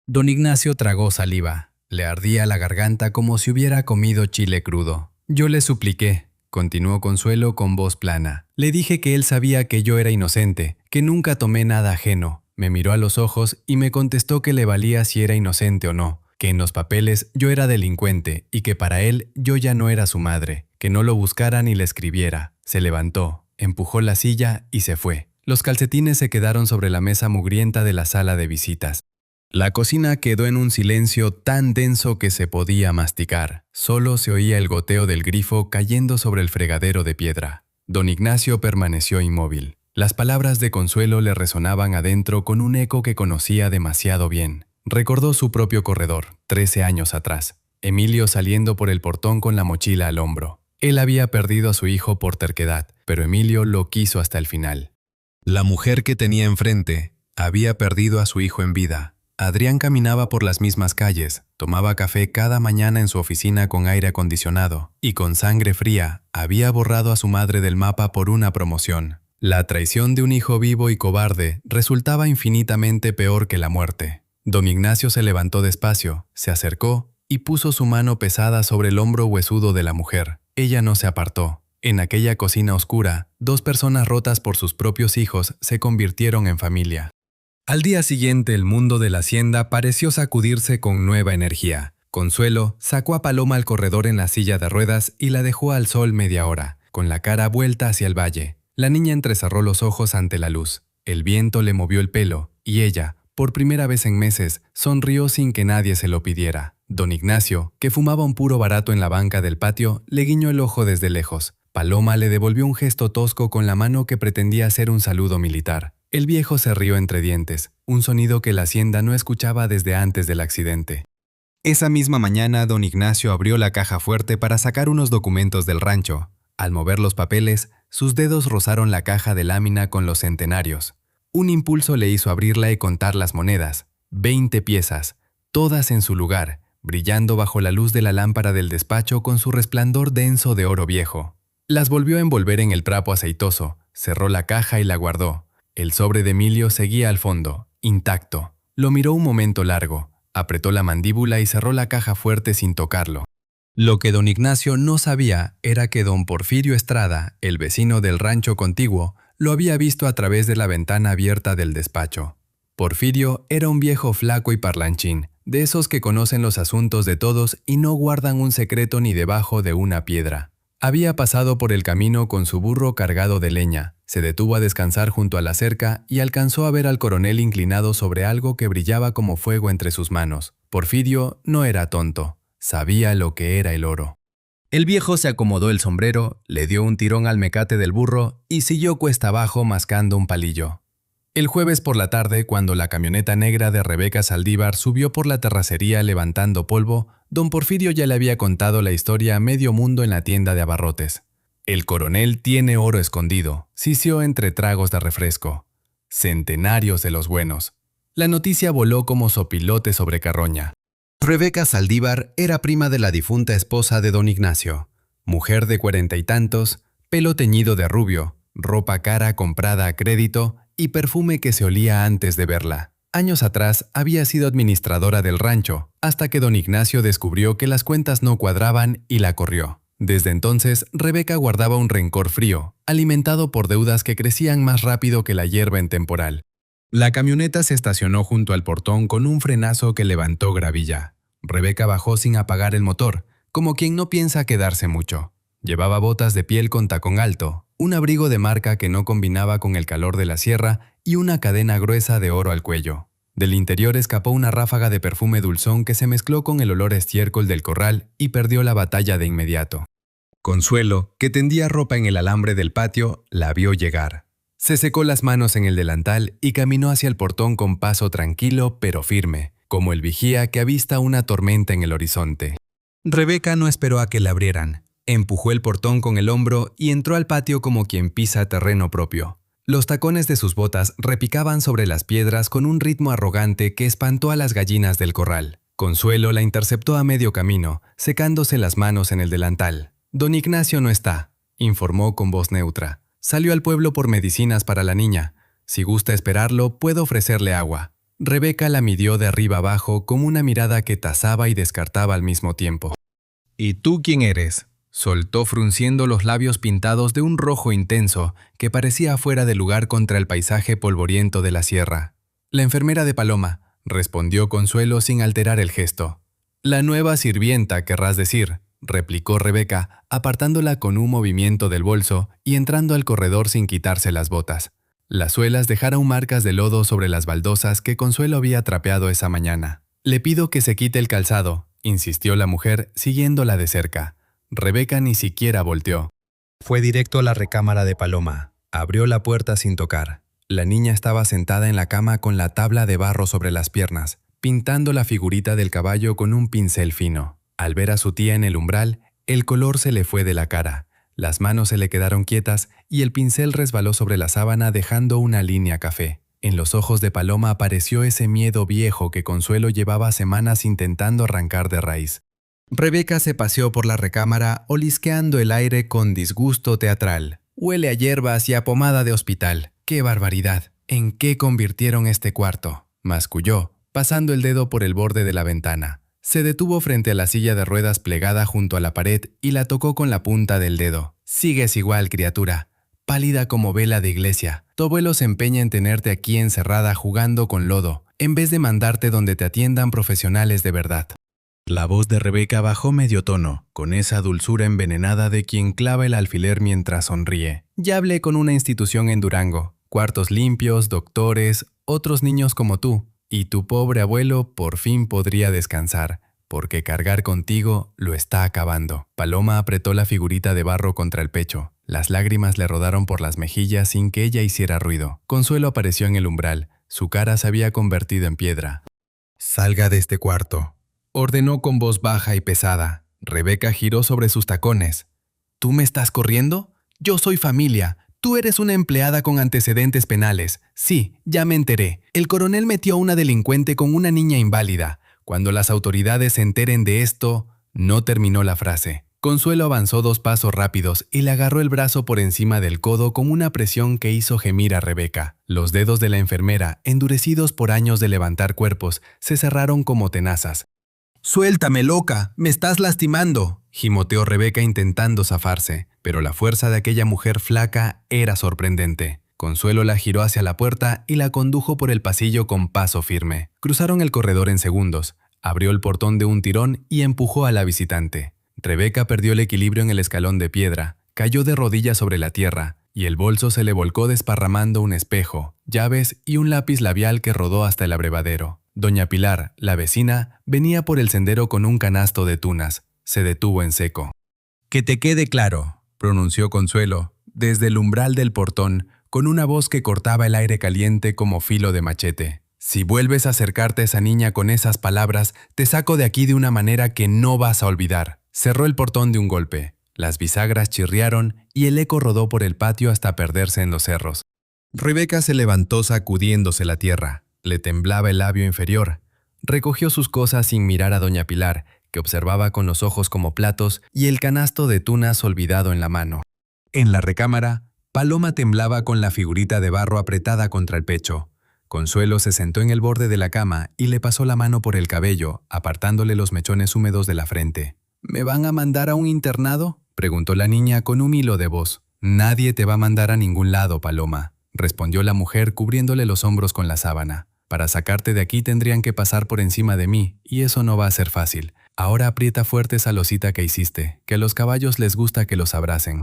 [SPEAKER 1] Don Ignacio tragó saliva. Le ardía la garganta como si hubiera comido chile crudo. Yo le supliqué, continuó Consuelo con voz plana. Le dije que él sabía que yo era inocente, que nunca tomé nada ajeno. Me miró a los ojos y me contestó que le valía si era inocente o no, que en los papeles yo era delincuente y que para él yo ya no era su madre, que no lo buscara ni le escribiera. Se levantó, empujó la silla y se fue. Los calcetines se quedaron sobre la mesa mugrienta de la sala de visitas. La cocina quedó en un silencio tan denso que se podía masticar. Solo se oía el goteo del grifo cayendo sobre el fregadero de piedra. Don Ignacio permaneció inmóvil. Las palabras de Consuelo le resonaban adentro con un eco que conocía demasiado bien. Recordó su propio corredor, 13 años atrás. Emilio saliendo por el portón con la mochila al hombro. Él había perdido a su hijo por terquedad, pero Emilio lo quiso hasta el final. La mujer que tenía enfrente había perdido a su hijo en vida. Adrián caminaba por las mismas calles, tomaba café cada mañana en su oficina con aire acondicionado y con sangre fría había borrado a su madre del mapa por una promoción. La traición de un hijo vivo y cobarde resultaba infinitamente peor que la muerte. Don Ignacio se levantó despacio, se acercó y puso su mano pesada sobre el hombro huesudo de la mujer. Ella no se apartó. En aquella cocina oscura, dos personas rotas por sus propios hijos se convirtieron en familia. Al día siguiente el mundo de la hacienda pareció sacudirse con nueva energía. Consuelo sacó a Paloma al corredor en la silla de ruedas y la dejó al sol media hora, con la cara vuelta hacia el valle. La niña entrecerró los ojos ante la luz. El viento le movió el pelo y ella, por primera vez en meses, sonrió sin que nadie se lo pidiera. Don Ignacio, que fumaba un puro barato en la banca del patio, le guiñó el ojo desde lejos. Paloma le devolvió un gesto tosco con la mano que pretendía ser un saludo militar. El viejo se rió entre dientes, un sonido que la hacienda no escuchaba desde antes del accidente. Esa misma mañana, don Ignacio abrió la caja fuerte para sacar unos documentos del rancho. Al mover los papeles, sus dedos rozaron la caja de lámina con los centenarios. Un impulso le hizo abrirla y contar las monedas. 20 piezas, todas en su lugar, brillando bajo la luz de la lámpara del despacho con su resplandor denso de oro viejo. Las volvió a envolver en el trapo aceitoso, cerró la caja y la guardó. El sobre de Emilio seguía al fondo, intacto. Lo miró un momento largo, apretó la mandíbula y cerró la caja fuerte sin tocarlo. Lo que don Ignacio no sabía era que don Porfirio Estrada, el vecino del rancho contiguo, lo había visto a través de la ventana abierta del despacho. Porfirio era un viejo flaco y parlanchín, de esos que conocen los asuntos de todos y no guardan un secreto ni debajo de una piedra. Había pasado por el camino con su burro cargado de leña, se detuvo a descansar junto a la cerca y alcanzó a ver al coronel inclinado sobre algo que brillaba como fuego entre sus manos. Porfirio no era tonto, sabía lo que era el oro. El viejo se acomodó el sombrero, le dio un tirón al mecate del burro y siguió cuesta abajo mascando un palillo. El jueves por la tarde, cuando la camioneta negra de Rebeca Saldívar subió por la terracería levantando polvo, don Porfirio ya le había contado la historia a medio mundo en la tienda de abarrotes. El coronel tiene oro escondido, sisió entre tragos de refresco. Centenarios de los buenos. La noticia voló como sopilote sobre carroña. Rebeca Saldívar era prima de la difunta esposa de don Ignacio, mujer de 40 y tantos, pelo teñido de rubio, ropa cara comprada a crédito y perfume que se olía antes de verla. Años atrás había sido administradora del rancho, hasta que don Ignacio descubrió que las cuentas no cuadraban y la corrió. Desde entonces, Rebeca guardaba un rencor frío, alimentado por deudas que crecían más rápido que la hierba en temporal. La camioneta se estacionó junto al portón con un frenazo que levantó gravilla. Rebeca bajó sin apagar el motor, como quien no piensa quedarse mucho. Llevaba botas de piel con tacón alto, un abrigo de marca que no combinaba con el calor de la sierra y una cadena gruesa de oro al cuello. Del interior escapó una ráfaga de perfume dulzón que se mezcló con el olor a estiércol del corral y perdió la batalla de inmediato. Consuelo, que tendía ropa en el alambre del patio, la vio llegar. Se secó las manos en el delantal y caminó hacia el portón con paso tranquilo pero firme, como el vigía que avista una tormenta en el horizonte. Rebeca no esperó a que le abrieran. Empujó el portón con el hombro y entró al patio como quien pisa terreno propio. Los tacones de sus botas repicaban sobre las piedras con un ritmo arrogante que espantó a las gallinas del corral. Consuelo la interceptó a medio camino, secándose las manos en el delantal. «Don Ignacio no está», informó con voz neutra. «Salió al pueblo por medicinas para la niña. Si gusta esperarlo, puedo ofrecerle agua». Rebeca la midió de arriba abajo con una mirada que tasaba y descartaba al mismo tiempo. «¿Y tú quién eres?», soltó frunciendo los labios pintados de un rojo intenso que parecía fuera de lugar contra el paisaje polvoriento de la sierra. «La enfermera de Paloma», respondió Consuelo sin alterar el gesto. «La nueva sirvienta, querrás decir», replicó Rebeca, apartándola con un movimiento del bolso y entrando al corredor sin quitarse las botas. Las suelas dejaron marcas de lodo sobre las baldosas que Consuelo había trapeado esa mañana. «Le pido que se quite el calzado», insistió la mujer, siguiéndola de cerca. Rebeca ni siquiera volteó. Fue directo a la recámara de Paloma. Abrió la puerta sin tocar. La niña estaba sentada en la cama con la tabla de barro sobre las piernas, pintando la figurita del caballo con un pincel fino. Al ver a su tía en el umbral, el color se le fue de la cara. Las manos se le quedaron quietas y el pincel resbaló sobre la sábana dejando una línea café. En los ojos de Paloma apareció ese miedo viejo que Consuelo llevaba semanas intentando arrancar de raíz. Rebeca se paseó por la recámara olisqueando el aire con disgusto teatral. «Huele a hierbas y a pomada de hospital. ¡Qué barbaridad! ¿En qué convirtieron este cuarto?», masculló, pasando el dedo por el borde de la ventana. Se detuvo frente a la silla de ruedas plegada junto a la pared y la tocó con la punta del dedo. «Sigues igual, criatura. Pálida como vela de iglesia. Tu abuelo se empeña en tenerte aquí encerrada jugando con lodo, en vez de mandarte donde te atiendan profesionales de verdad». La voz de Rebeca bajó medio tono, con esa dulzura envenenada de quien clava el alfiler mientras sonríe. «Ya hablé con una institución en Durango. Cuartos limpios, doctores, otros niños como tú. Y tu pobre abuelo por fin podría descansar, porque cargar contigo lo está acabando». Paloma apretó la figurita de barro contra el pecho. Las lágrimas le rodaron por las mejillas sin que ella hiciera ruido. Consuelo apareció en el umbral. Su cara se había convertido en piedra. «Salga de este cuarto», ordenó con voz baja y pesada. Rebeca giró sobre sus tacones. «¿Tú me estás corriendo? Yo soy familia. Tú eres una empleada con antecedentes penales. Sí, ya me enteré. El coronel metió a una delincuente con una niña inválida. Cuando las autoridades se enteren de esto…». No terminó la frase. Consuelo avanzó 2 pasos rápidos y le agarró el brazo por encima del codo con una presión que hizo gemir a Rebeca. Los dedos de la enfermera, endurecidos por años de levantar cuerpos, se cerraron como tenazas. «Suéltame, loca, me estás lastimando», gimoteó Rebeca intentando zafarse, pero la fuerza de aquella mujer flaca era sorprendente. Consuelo la giró hacia la puerta y la condujo por el pasillo con paso firme. Cruzaron el corredor en segundos, abrió el portón de un tirón y empujó a la visitante. Rebeca perdió el equilibrio en el escalón de piedra, cayó de rodillas sobre la tierra, y el bolso se le volcó desparramando un espejo, llaves y un lápiz labial que rodó hasta el abrevadero. Doña Pilar, la vecina, venía por el sendero con un canasto de tunas. Se detuvo en seco. «Que te quede claro», pronunció Consuelo, desde el umbral del portón, con una voz que cortaba el aire caliente como filo de machete. «Si vuelves a acercarte a esa niña con esas palabras, te saco de aquí de una manera que no vas a olvidar». Cerró el portón de un golpe. Las bisagras chirriaron y el eco rodó por el patio hasta perderse en los cerros. Rebeca se levantó sacudiéndose la tierra. Le temblaba el labio inferior. Recogió sus cosas sin mirar a doña Pilar, que observaba con los ojos como platos, y el canasto de tunas olvidado en la mano. En la recámara, Paloma temblaba con la figurita de barro apretada contra el pecho. Consuelo se sentó en el borde de la cama y le pasó la mano por el cabello, apartándole los mechones húmedos de la frente. «¿Me van a mandar a un internado?», preguntó la niña con un hilo de voz. «Nadie te va a mandar a ningún lado, Paloma», respondió la mujer cubriéndole los hombros con la sábana. «Para sacarte de aquí tendrían que pasar por encima de mí, y eso no va a ser fácil. Ahora aprieta fuerte esa losita que hiciste, que a los caballos les gusta que los abracen».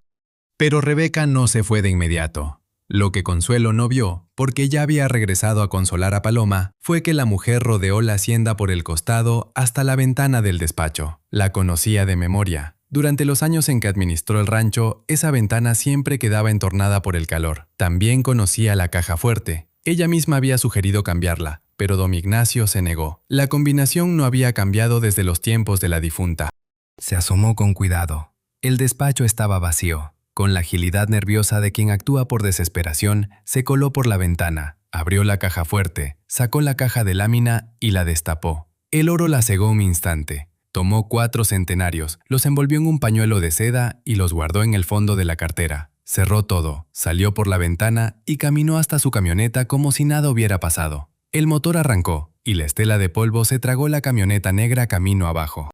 [SPEAKER 1] Pero Rebeca no se fue de inmediato. Lo que Consuelo no vio, porque ya había regresado a consolar a Paloma, fue que la mujer rodeó la hacienda por el costado hasta la ventana del despacho. La conocía de memoria. Durante los años en que administró el rancho, esa ventana siempre quedaba entornada por el calor. También conocía la caja fuerte. Ella misma había sugerido cambiarla, pero don Ignacio se negó. La combinación no había cambiado desde los tiempos de la difunta. Se asomó con cuidado. El despacho estaba vacío. Con la agilidad nerviosa de quien actúa por desesperación, se coló por la ventana, abrió la caja fuerte, sacó la caja de lámina y la destapó. El oro la cegó un instante. Tomó 4 centenarios, los envolvió en un pañuelo de seda y los guardó en el fondo de la cartera. Cerró todo, salió por la ventana y caminó hasta su camioneta como si nada hubiera pasado. El motor arrancó y la estela de polvo se tragó la camioneta negra camino abajo.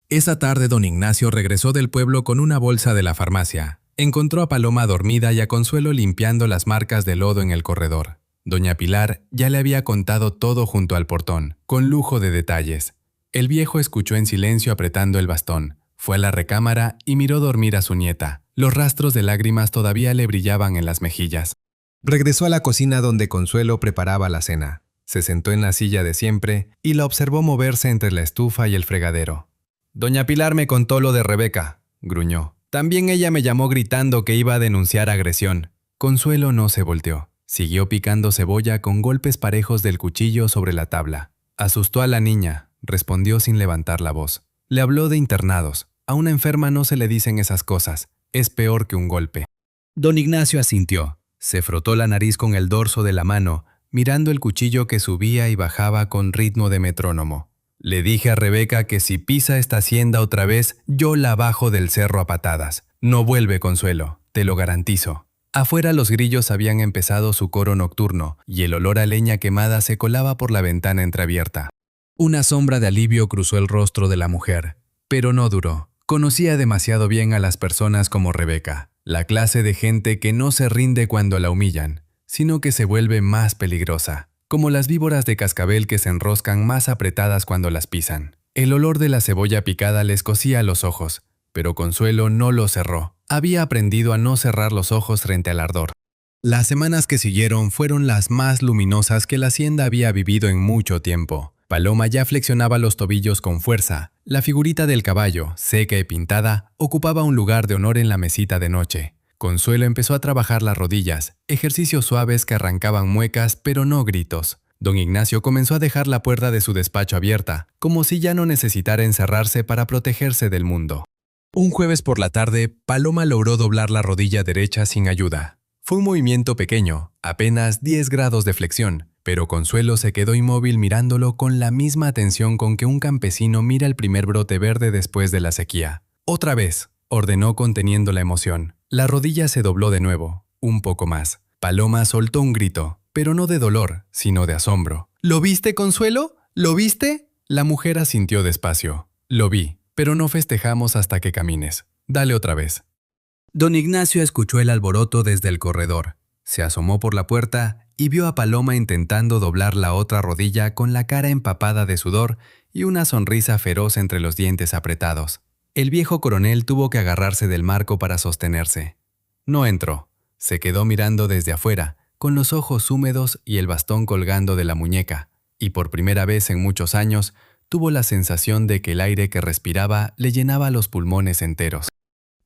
[SPEAKER 1] Esa tarde don Ignacio regresó del pueblo con una bolsa de la farmacia. Encontró a Paloma dormida y a Consuelo limpiando las marcas de lodo en el corredor. Doña Pilar ya le había contado todo junto al portón, con lujo de detalles. El viejo escuchó en silencio apretando el bastón. Fue a la recámara y miró dormir a su nieta. Los rastros de lágrimas todavía le brillaban en las mejillas. Regresó a la cocina donde Consuelo preparaba la cena. Se sentó en la silla de siempre y la observó moverse entre la estufa y el fregadero. «Doña Pilar me contó lo de Rebeca», gruñó. «También ella me llamó gritando que iba a denunciar agresión». Consuelo no se volteó. Siguió picando cebolla con golpes parejos del cuchillo sobre la tabla. «Asustó a la niña», respondió sin levantar la voz. Le habló de internados. A una enferma no se le dicen esas cosas. Es peor que un golpe. Don Ignacio asintió. Se frotó la nariz con el dorso de la mano, mirando el cuchillo que subía y bajaba con ritmo de metrónomo. «Le dije a Rebeca que si pisa esta hacienda otra vez, yo la bajo del cerro a patadas. No vuelve, Consuelo, te lo garantizo». Afuera los grillos habían empezado su coro nocturno y el olor a leña quemada se colaba por la ventana entreabierta. Una sombra de alivio cruzó el rostro de la mujer, pero no duró. Conocía demasiado bien a las personas como Rebeca, la clase de gente que no se rinde cuando la humillan, sino que se vuelve más peligrosa. Como las víboras de cascabel que se enroscan más apretadas cuando las pisan. El olor de la cebolla picada les cosía los ojos, pero Consuelo no los cerró. Había aprendido a no cerrar los ojos frente al ardor. Las semanas que siguieron fueron las más luminosas que la hacienda había vivido en mucho tiempo. Paloma ya flexionaba los tobillos con fuerza. La figurita del caballo, seca y pintada, ocupaba un lugar de honor en la mesita de noche. Consuelo empezó a trabajar las rodillas, ejercicios suaves que arrancaban muecas pero no gritos. Don Ignacio comenzó a dejar la puerta de su despacho abierta, como si ya no necesitara encerrarse para protegerse del mundo. Un jueves por la tarde, Paloma logró doblar la rodilla derecha sin ayuda. Fue un movimiento pequeño, apenas 10 grados de flexión, pero Consuelo se quedó inmóvil mirándolo con la misma atención con que un campesino mira el primer brote verde después de la sequía. «Otra vez», ordenó conteniendo la emoción. La rodilla se dobló de nuevo, un poco más. Paloma soltó un grito, pero no de dolor, sino de asombro. «¿Lo viste, Consuelo? ¿Lo viste?» La mujer asintió despacio. «Lo vi, pero no festejamos hasta que camines. Dale otra vez». Don Ignacio escuchó el alboroto desde el corredor. Se asomó por la puerta y vio a Paloma intentando doblar la otra rodilla con la cara empapada de sudor y una sonrisa feroz entre los dientes apretados. El viejo coronel tuvo que agarrarse del marco para sostenerse. No entró. Se quedó mirando desde afuera, con los ojos húmedos y el bastón colgando de la muñeca, y por primera vez en muchos años tuvo la sensación de que el aire que respiraba le llenaba los pulmones enteros.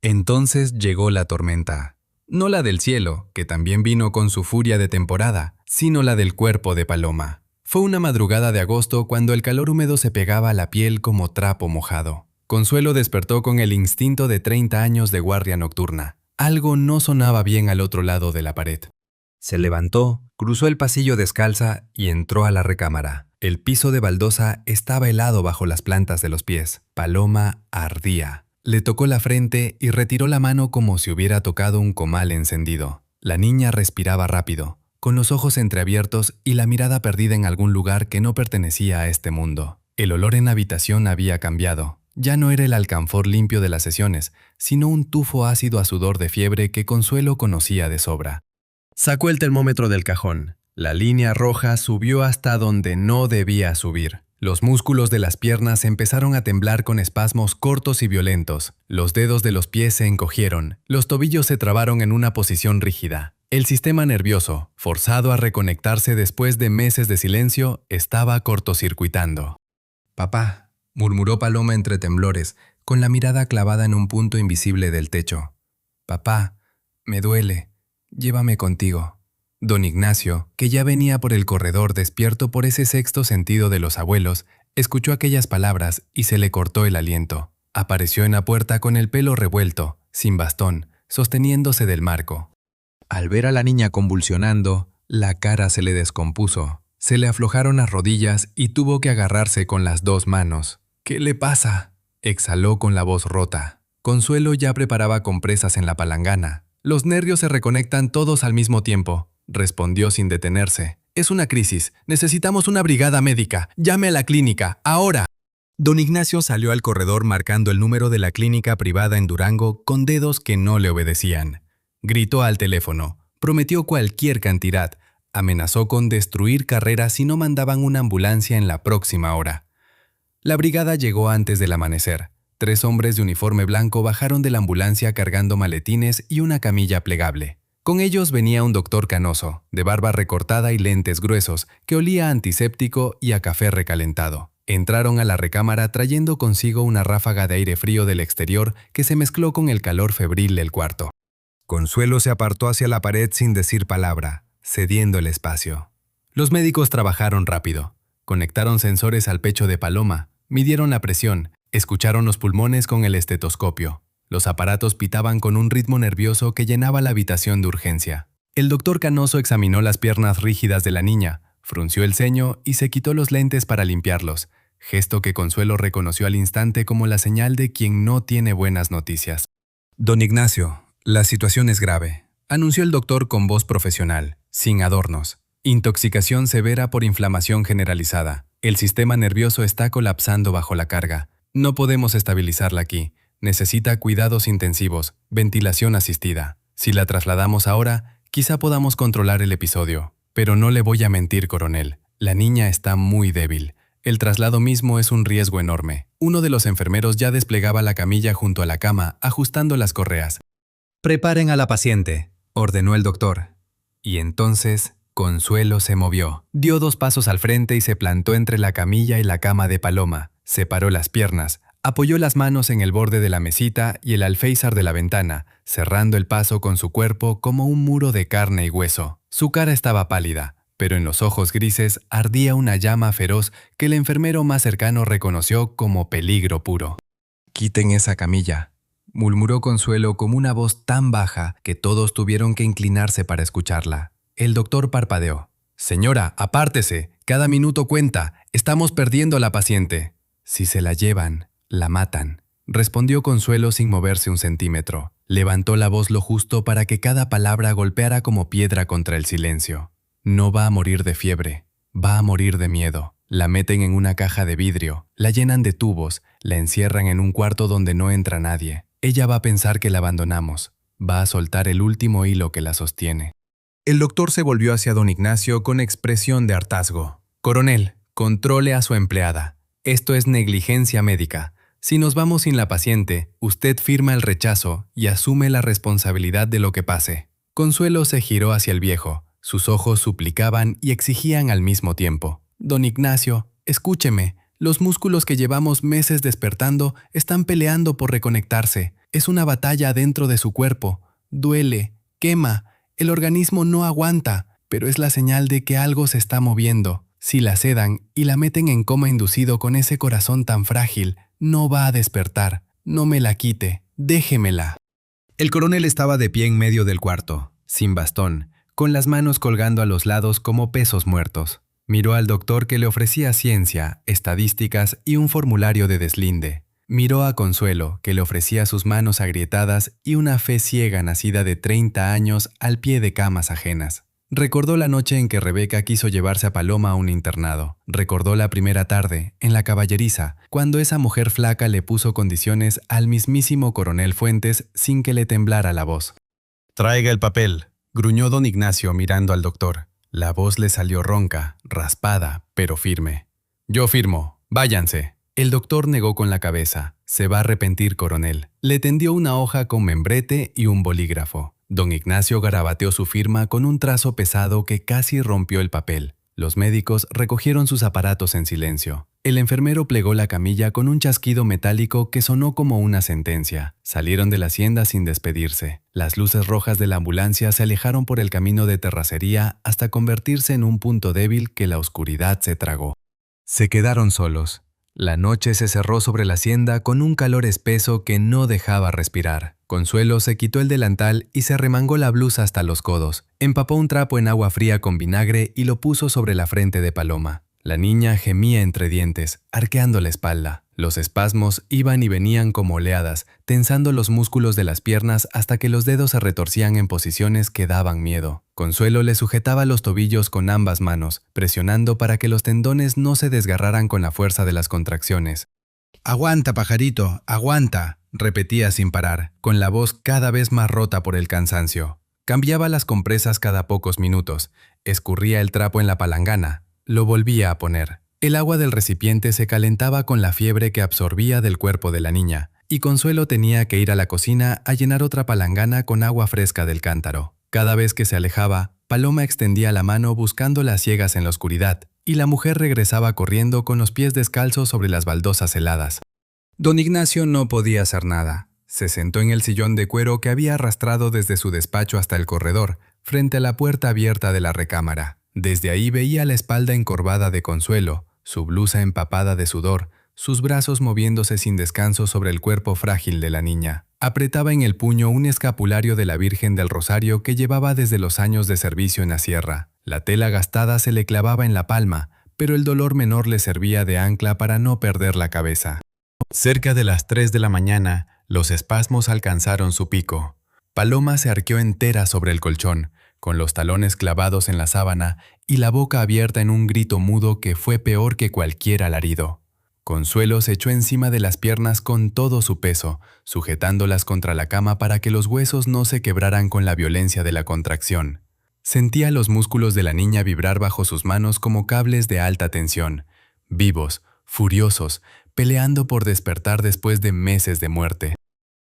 [SPEAKER 1] Entonces llegó la tormenta. No la del cielo, que también vino con su furia de temporada, sino la del cuerpo de Paloma. Fue una madrugada de agosto cuando el calor húmedo se pegaba a la piel como trapo mojado. Consuelo despertó con el instinto de 30 años de guardia nocturna. Algo no sonaba bien al otro lado de la pared. Se levantó, cruzó el pasillo descalza y entró a la recámara. El piso de baldosa estaba helado bajo las plantas de los pies. Paloma ardía. Le tocó la frente y retiró la mano como si hubiera tocado un comal encendido. La niña respiraba rápido, con los ojos entreabiertos y la mirada perdida en algún lugar que no pertenecía a este mundo. El olor en la habitación había cambiado. Ya no era el alcanfor limpio de las sesiones, sino un tufo ácido a sudor de fiebre que Consuelo conocía de sobra. Sacó el termómetro del cajón. La línea roja subió hasta donde no debía subir. Los músculos de las piernas empezaron a temblar con espasmos cortos y violentos. Los dedos de los pies se encogieron. Los tobillos se trabaron en una posición rígida. El sistema nervioso, forzado a reconectarse después de meses de silencio, estaba cortocircuitando. «Papá», murmuró Paloma entre temblores, con la mirada clavada en un punto invisible del techo. «Papá, me duele. Llévame contigo». Don Ignacio, que ya venía por el corredor despierto por ese sexto sentido de los abuelos, escuchó aquellas palabras y se le cortó el aliento. Apareció en la puerta con el pelo revuelto, sin bastón, sosteniéndose del marco. Al ver a la niña convulsionando, la cara se le descompuso. Se le aflojaron las rodillas y tuvo que agarrarse con las dos manos. «¿Qué le pasa?», exhaló con la voz rota. Consuelo ya preparaba compresas en la palangana. «Los nervios se reconectan todos al mismo tiempo», respondió sin detenerse. «Es una crisis. Necesitamos una brigada médica. Llame a la clínica, ahora». Don Ignacio salió al corredor marcando el número de la clínica privada en Durango con dedos que no le obedecían. Gritó al teléfono, prometió cualquier cantidad, amenazó con destruir carreras si no mandaban una ambulancia en la próxima hora. La brigada llegó antes del amanecer. 3 hombres de uniforme blanco bajaron de la ambulancia cargando maletines y una camilla plegable. Con ellos venía un doctor canoso, de barba recortada y lentes gruesos, que olía a antiséptico y a café recalentado. Entraron a la recámara trayendo consigo una ráfaga de aire frío del exterior que se mezcló con el calor febril del cuarto. Consuelo se apartó hacia la pared sin decir palabra, cediendo el espacio. Los médicos trabajaron rápido. Conectaron sensores al pecho de Paloma, midieron la presión, escucharon los pulmones con el estetoscopio. Los aparatos pitaban con un ritmo nervioso que llenaba la habitación de urgencia. El doctor Canoso examinó las piernas rígidas de la niña, frunció el ceño y se quitó los lentes para limpiarlos, gesto que Consuelo reconoció al instante como la señal de quien no tiene buenas noticias. «Don Ignacio, la situación es grave», anunció el doctor con voz profesional, sin adornos. «Intoxicación severa por inflamación generalizada. El sistema nervioso está colapsando bajo la carga. No podemos estabilizarla aquí. Necesita cuidados intensivos, ventilación asistida. Si la trasladamos ahora, quizá podamos controlar el episodio. Pero no le voy a mentir, coronel. La niña está muy débil. El traslado mismo es un riesgo enorme». Uno de los enfermeros ya desplegaba la camilla junto a la cama, ajustando las correas. «Preparen a la paciente», ordenó el doctor. Y entonces Consuelo se movió. Dio 2 pasos al frente y se plantó entre la camilla y la cama de Paloma. Separó las piernas, apoyó las manos en el borde de la mesita y el alféizar de la ventana, cerrando el paso con su cuerpo como un muro de carne y hueso. Su cara estaba pálida, pero en los ojos grises ardía una llama feroz que el enfermero más cercano reconoció como peligro puro. «Quiten esa camilla», murmuró Consuelo con una voz tan baja que todos tuvieron que inclinarse para escucharla. El doctor parpadeó. «Señora, apártese. Cada minuto cuenta. Estamos perdiendo a la paciente». «Si se la llevan, la matan», respondió Consuelo sin moverse un centímetro. Levantó la voz lo justo para que cada palabra golpeara como piedra contra el silencio. «No va a morir de fiebre. Va a morir de miedo. La meten en una caja de vidrio, la llenan de tubos, la encierran en un cuarto donde no entra nadie. Ella va a pensar que la abandonamos. Va a soltar el último hilo que la sostiene». El doctor se volvió hacia don Ignacio con expresión de hartazgo. «Coronel, controle a su empleada. Esto es negligencia médica. Si nos vamos sin la paciente, usted firma el rechazo y asume la responsabilidad de lo que pase». Consuelo se giró hacia el viejo. Sus ojos suplicaban y exigían al mismo tiempo. «Don Ignacio, escúcheme. Los músculos que llevamos meses despertando están peleando por reconectarse. Es una batalla dentro de su cuerpo. Duele, quema. El organismo no aguanta, pero es la señal de que algo se está moviendo. Si la sedan y la meten en coma inducido con ese corazón tan frágil, no va a despertar. No me la quite. Déjemela». El coronel estaba de pie en medio del cuarto, sin bastón, con las manos colgando a los lados como pesos muertos. Miró al doctor que le ofrecía ciencia, estadísticas y un formulario de deslinde. Miró a Consuelo, que le ofrecía sus manos agrietadas y una fe ciega nacida de 30 años al pie de camas ajenas. Recordó la noche en que Rebeca quiso llevarse a Paloma a un internado. Recordó la primera tarde, en la Caballeriza, cuando esa mujer flaca le puso condiciones al mismísimo coronel Fuentes sin que le temblara la voz. «Traiga el papel», gruñó don Ignacio mirando al doctor. La voz le salió ronca, raspada, pero firme. «Yo firmo. Váyanse». El doctor negó con la cabeza. «Se va a arrepentir, coronel». Le tendió una hoja con membrete y un bolígrafo. Don Ignacio garabateó su firma con un trazo pesado que casi rompió el papel. Los médicos recogieron sus aparatos en silencio. El enfermero plegó la camilla con un chasquido metálico que sonó como una sentencia. Salieron de la hacienda sin despedirse. Las luces rojas de la ambulancia se alejaron por el camino de terracería hasta convertirse en un punto débil que la oscuridad se tragó. Se quedaron solos. La noche se cerró sobre la hacienda con un calor espeso que no dejaba respirar. Consuelo se quitó el delantal y se remangó la blusa hasta los codos. Empapó un trapo en agua fría con vinagre y lo puso sobre la frente de Paloma. La niña gemía entre dientes, arqueando la espalda. Los espasmos iban y venían como oleadas, tensando los músculos de las piernas hasta que los dedos se retorcían en posiciones que daban miedo. Consuelo le sujetaba los tobillos con ambas manos, presionando para que los tendones no se desgarraran con la fuerza de las contracciones. «Aguanta, pajarito, aguanta», repetía sin parar, con la voz cada vez más rota por el cansancio. Cambiaba las compresas cada pocos minutos, escurría el trapo en la palangana, lo volvía a poner. El agua del recipiente se calentaba con la fiebre que absorbía del cuerpo de la niña, y Consuelo tenía que ir a la cocina a llenar otra palangana con agua fresca del cántaro. Cada vez que se alejaba, Paloma extendía la mano buscándola a ciegas en la oscuridad, y la mujer regresaba corriendo con los pies descalzos sobre las baldosas heladas. Don Ignacio no podía hacer nada. Se sentó en el sillón de cuero que había arrastrado desde su despacho hasta el corredor, frente a la puerta abierta de la recámara. Desde ahí veía la espalda encorvada de Consuelo, su blusa empapada de sudor, sus brazos moviéndose sin descanso sobre el cuerpo frágil de la niña. Apretaba en el puño un escapulario de la Virgen del Rosario que llevaba desde los años de servicio en la sierra. La tela gastada se le clavaba en la palma, pero el dolor menor le servía de ancla para no perder la cabeza. Cerca de las 3 de la mañana, los espasmos alcanzaron su pico. Paloma se arqueó entera sobre el colchón, con los talones clavados en la sábana y la boca abierta en un grito mudo que fue peor que cualquier alarido. Consuelo se echó encima de las piernas con todo su peso, sujetándolas contra la cama para que los huesos no se quebraran con la violencia de la contracción. Sentía los músculos de la niña vibrar bajo sus manos como cables de alta tensión, vivos, furiosos, peleando por despertar después de meses de muerte.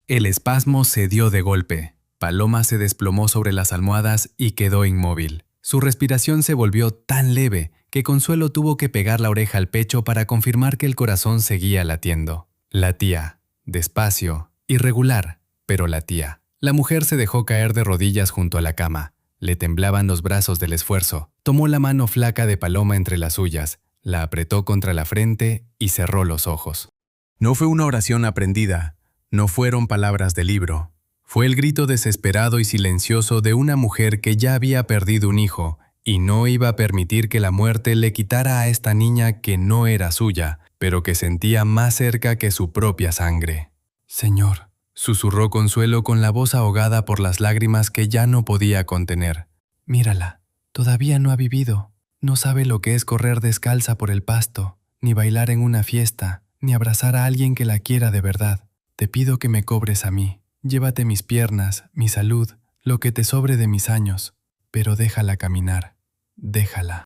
[SPEAKER 1] El espasmo cedió de golpe. Paloma se desplomó sobre las almohadas y quedó inmóvil. Su respiración se volvió tan leve que Consuelo tuvo que pegar la oreja al pecho para confirmar que el corazón seguía latiendo. Latía, despacio, irregular, pero latía. La mujer se dejó caer de rodillas junto a la cama. Le temblaban los brazos del esfuerzo. Tomó la mano flaca de Paloma entre las suyas, la apretó contra la frente y cerró los ojos. No fue una oración aprendida, no fueron palabras de libro. Fue el grito desesperado y silencioso de una mujer que ya había perdido un hijo y no iba a permitir que la muerte le quitara a esta niña que no era suya, pero que sentía más cerca que su propia sangre. «Señor», susurró Consuelo con la voz ahogada por las lágrimas que ya no podía contener. «Mírala, todavía no ha vivido. No sabe lo que es correr descalza por el pasto, ni bailar en una fiesta, ni abrazar a alguien que la quiera de verdad. Te pido que me cobres a mí. Llévate mis piernas, mi salud, lo que te sobre de mis años, pero déjala caminar, déjala».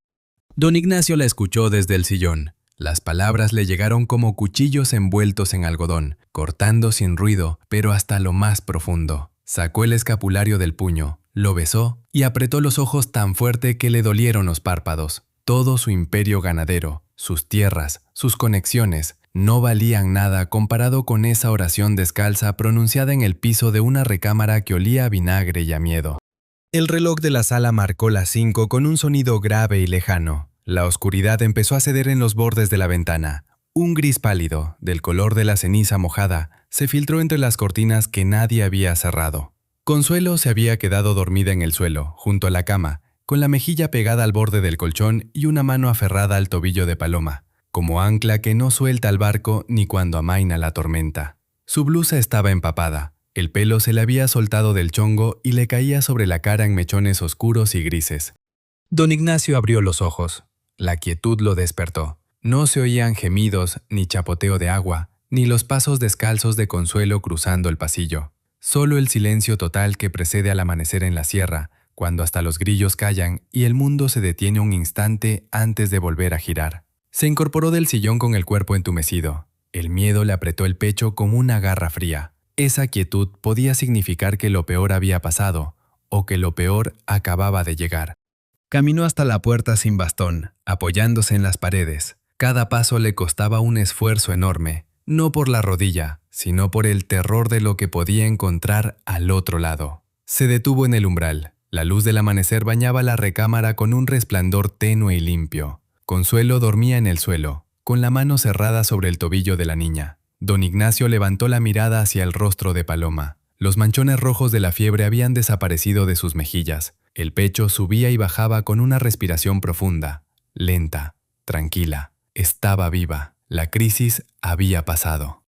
[SPEAKER 1] Don Ignacio la escuchó desde el sillón. Las palabras le llegaron como cuchillos envueltos en algodón, cortando sin ruido, pero hasta lo más profundo. Sacó el escapulario del puño, lo besó y apretó los ojos tan fuerte que le dolieron los párpados. Todo su imperio ganadero, sus tierras, sus conexiones, no valían nada comparado con esa oración descalza pronunciada en el piso de una recámara que olía a vinagre y a miedo. El reloj de la sala marcó las 5 con un sonido grave y lejano. La oscuridad empezó a ceder en los bordes de la ventana. Un gris pálido, del color de la ceniza mojada, se filtró entre las cortinas que nadie había cerrado. Consuelo se había quedado dormida en el suelo, junto a la cama, con la mejilla pegada al borde del colchón y una mano aferrada al tobillo de Paloma, como ancla que no suelta al barco ni cuando amaina la tormenta. Su blusa estaba empapada, el pelo se le había soltado del chongo y le caía sobre la cara en mechones oscuros y grises. Don Ignacio abrió los ojos. La quietud lo despertó. No se oían gemidos, ni chapoteo de agua, ni los pasos descalzos de Consuelo cruzando el pasillo. Solo el silencio total que precede al amanecer en la sierra, cuando hasta los grillos callan y el mundo se detiene un instante antes de volver a girar. Se incorporó del sillón con el cuerpo entumecido. El miedo le apretó el pecho como una garra fría. Esa quietud podía significar que lo peor había pasado, o que lo peor acababa de llegar. Caminó hasta la puerta sin bastón, apoyándose en las paredes. Cada paso le costaba un esfuerzo enorme, no por la rodilla, sino por el terror de lo que podía encontrar al otro lado. Se detuvo en el umbral. La luz del amanecer bañaba la recámara con un resplandor tenue y limpio. Consuelo dormía en el suelo, con la mano cerrada sobre el tobillo de la niña. Don Ignacio levantó la mirada hacia el rostro de Paloma. Los manchones rojos de la fiebre habían desaparecido de sus mejillas. El pecho subía y bajaba con una respiración profunda, lenta, tranquila. Estaba viva. La crisis había pasado.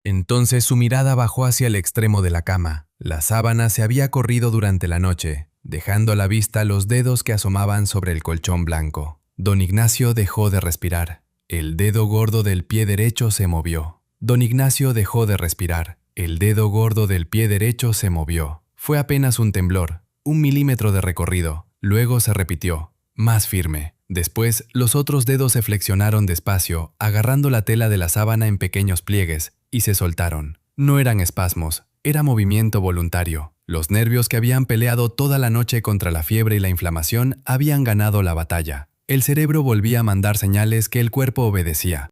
[SPEAKER 1] Entonces su mirada bajó hacia el extremo de la cama. La sábana se había corrido durante la noche, dejando a la vista los dedos que asomaban sobre el colchón blanco. Don Ignacio dejó de respirar. El dedo gordo del pie derecho se movió. Don Ignacio dejó de respirar. El dedo gordo del pie derecho se movió. Fue apenas un temblor, 1 milímetro de recorrido. Luego se repitió, más firme. Después, los otros dedos se flexionaron despacio, agarrando la tela de la sábana en pequeños pliegues, y se soltaron. No eran espasmos, era movimiento voluntario. Los nervios que habían peleado toda la noche contra la fiebre y la inflamación habían ganado la batalla. El cerebro volvía a mandar señales que el cuerpo obedecía.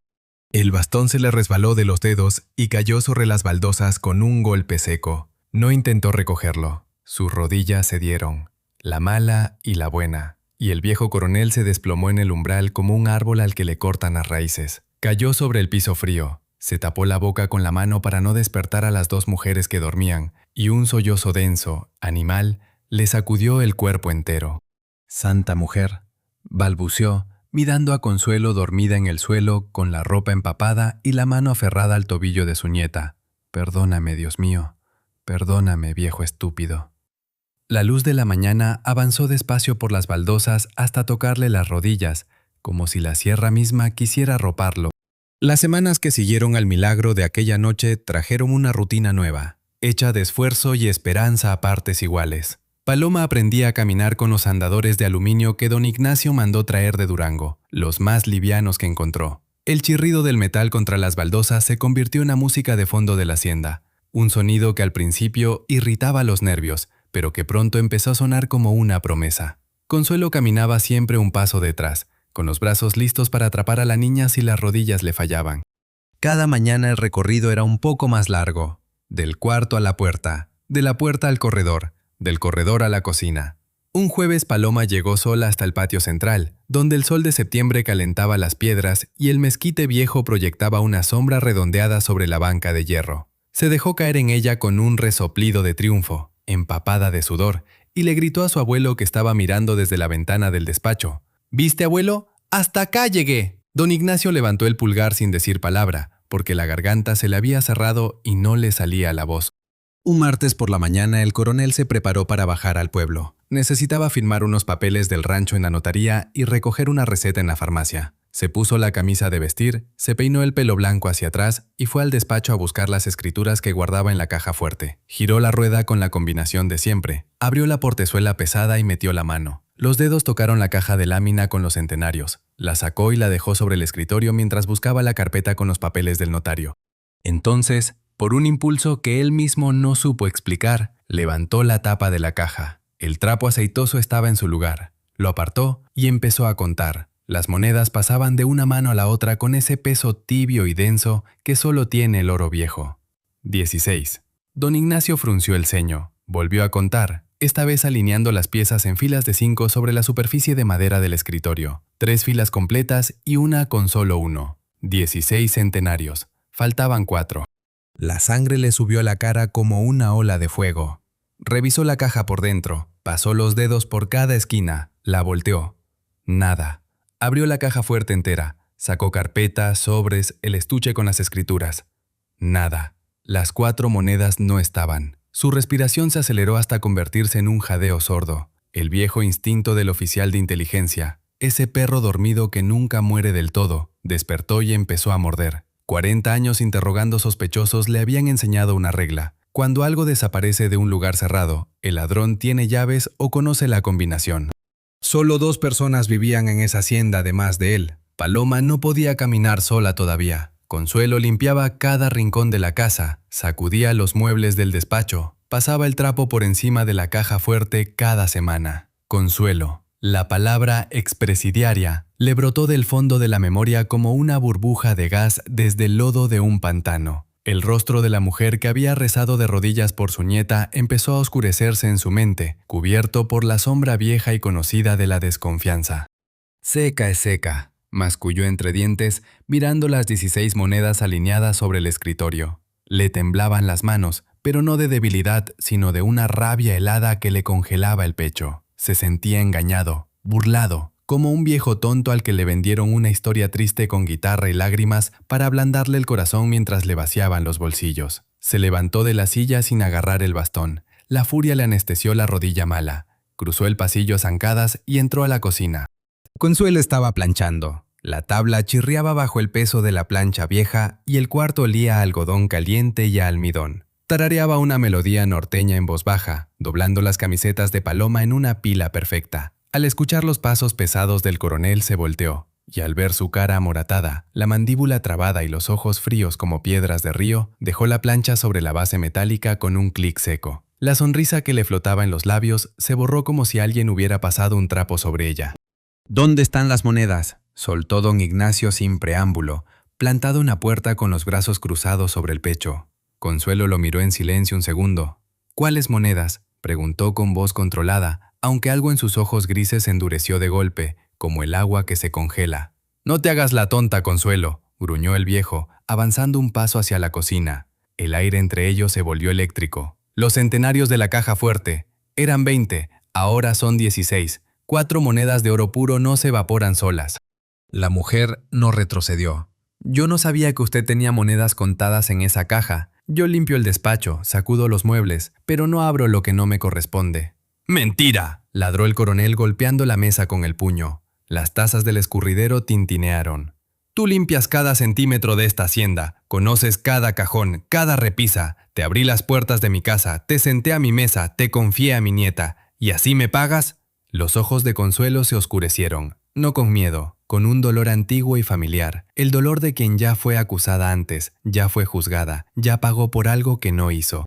[SPEAKER 1] El bastón se le resbaló de los dedos y cayó sobre las baldosas con un golpe seco. No intentó recogerlo. Sus rodillas cedieron, la mala y la buena, y el viejo coronel se desplomó en el umbral como un árbol al que le cortan las raíces. Cayó sobre el piso frío, se tapó la boca con la mano para no despertar a las 2 mujeres que dormían, y un sollozo denso, animal, le sacudió el cuerpo entero. «Santa mujer», balbuceó, mirando a Consuelo dormida en el suelo con la ropa empapada y la mano aferrada al tobillo de su nieta. «Perdóname, Dios mío, perdóname, viejo estúpido». La luz de la mañana avanzó despacio por las baldosas hasta tocarle las rodillas, como si la sierra misma quisiera arroparlo. Las semanas que siguieron al milagro de aquella noche trajeron una rutina nueva, hecha de esfuerzo y esperanza a partes iguales. Paloma aprendía a caminar con los andadores de aluminio que don Ignacio mandó traer de Durango, los más livianos que encontró. El chirrido del metal contra las baldosas se convirtió en la música de fondo de la hacienda, un sonido que al principio irritaba los nervios, pero que pronto empezó a sonar como una promesa. Consuelo caminaba siempre un paso detrás, con los brazos listos para atrapar a la niña si las rodillas le fallaban. Cada mañana el recorrido era un poco más largo, del cuarto a la puerta, de la puerta al corredor, del corredor a la cocina. Un jueves Paloma llegó sola hasta el patio central, donde el sol de septiembre calentaba las piedras y el mezquite viejo proyectaba una sombra redondeada sobre la banca de hierro. Se dejó caer en ella con un resoplido de triunfo, empapada de sudor, y le gritó a su abuelo que estaba mirando desde la ventana del despacho. «¿Viste, abuelo? ¡Hasta acá llegué!». Don Ignacio levantó el pulgar sin decir palabra, porque la garganta se le había cerrado y no le salía la voz. Un martes por la mañana el coronel se preparó para bajar al pueblo. Necesitaba firmar unos papeles del rancho en la notaría y recoger una receta en la farmacia. Se puso la camisa de vestir, se peinó el pelo blanco hacia atrás y fue al despacho a buscar las escrituras que guardaba en la caja fuerte. Giró la rueda con la combinación de siempre. Abrió la portezuela pesada y metió la mano. Los dedos tocaron la caja de lámina con los centenarios. La sacó y la dejó sobre el escritorio mientras buscaba la carpeta con los papeles del notario. Entonces, por un impulso que él mismo no supo explicar, levantó la tapa de la caja. El trapo aceitoso estaba en su lugar. Lo apartó y empezó a contar. Las monedas pasaban de una mano a la otra con ese peso tibio y denso que solo tiene el oro viejo. 16. Don Ignacio frunció el ceño. Volvió a contar, esta vez alineando las piezas en filas de 5 sobre la superficie de madera del escritorio. 3 filas completas y una con solo 1. 16 centenarios. Faltaban 4. La sangre le subió a la cara como una ola de fuego. Revisó la caja por dentro, pasó los dedos por cada esquina, la volteó. Nada. Abrió la caja fuerte entera, sacó carpetas, sobres, el estuche con las escrituras. Nada. Las 4 monedas no estaban. Su respiración se aceleró hasta convertirse en un jadeo sordo. El viejo instinto del oficial de inteligencia, ese perro dormido que nunca muere del todo, despertó y empezó a morder. 40 años interrogando sospechosos le habían enseñado una regla. Cuando algo desaparece de un lugar cerrado, el ladrón tiene llaves o conoce la combinación. Solo 2 personas vivían en esa hacienda además de él. Paloma no podía caminar sola todavía. Consuelo limpiaba cada rincón de la casa, sacudía los muebles del despacho, Pasaba el trapo por encima de la caja fuerte cada semana. Consuelo. La palabra expresidiaria le brotó del fondo de la memoria como una burbuja de gas desde el lodo de un pantano. El rostro de la mujer que había rezado de rodillas por su nieta empezó a oscurecerse en su mente, cubierto por la sombra vieja y conocida de la desconfianza. Seca es seca, masculló entre dientes, mirando las 16 monedas alineadas sobre el escritorio. Le temblaban las manos, pero no de debilidad, sino de una rabia helada que le congelaba el pecho. Se sentía engañado, burlado, como un viejo tonto al que le vendieron una historia triste con guitarra y lágrimas para ablandarle el corazón mientras le vaciaban los bolsillos. Se levantó de la silla sin agarrar el bastón. La furia le anestesió la rodilla mala. Cruzó el pasillo a zancadas y entró a la cocina. Consuelo estaba planchando. La tabla chirriaba bajo el peso de la plancha vieja y el cuarto olía a algodón caliente y a almidón. Tarareaba una melodía norteña en voz baja, doblando las camisetas de paloma en una pila perfecta. Al escuchar los pasos pesados del coronel se volteó, y al ver su cara amoratada, la mandíbula trabada y los ojos fríos como piedras de río, dejó la plancha sobre la base metálica con un clic seco. La sonrisa que le flotaba en los labios se borró como si alguien hubiera pasado un trapo sobre ella. «¿Dónde están las monedas?», soltó don Ignacio sin preámbulo, plantado en la puerta con los brazos cruzados sobre el pecho. Consuelo lo miró en silencio un segundo. «¿Cuáles monedas?», preguntó con voz controlada, aunque algo en sus ojos grises se endureció de golpe, como el agua que se congela. «No te hagas la tonta, Consuelo», gruñó el viejo, avanzando un paso hacia la cocina. El aire entre ellos se volvió eléctrico. «Los centenarios de la caja fuerte. Eran 20, ahora son 16. 4 monedas de oro puro no se evaporan solas». La mujer no retrocedió. «Yo no sabía que usted tenía monedas contadas en esa caja. Yo limpio el despacho, sacudo los muebles, pero no abro lo que no me corresponde». «¡Mentira!», ladró el coronel golpeando la mesa con el puño. Las tazas del escurridero tintinearon. «Tú limpias cada centímetro de esta hacienda, conoces cada cajón, cada repisa. Te abrí las puertas de mi casa, te senté a mi mesa, te confié a mi nieta. ¿Y así me pagas?». Los ojos de Consuelo se oscurecieron, no con miedo, con un dolor antiguo y familiar, el dolor de quien ya fue acusada antes, ya fue juzgada, ya pagó por algo que no hizo.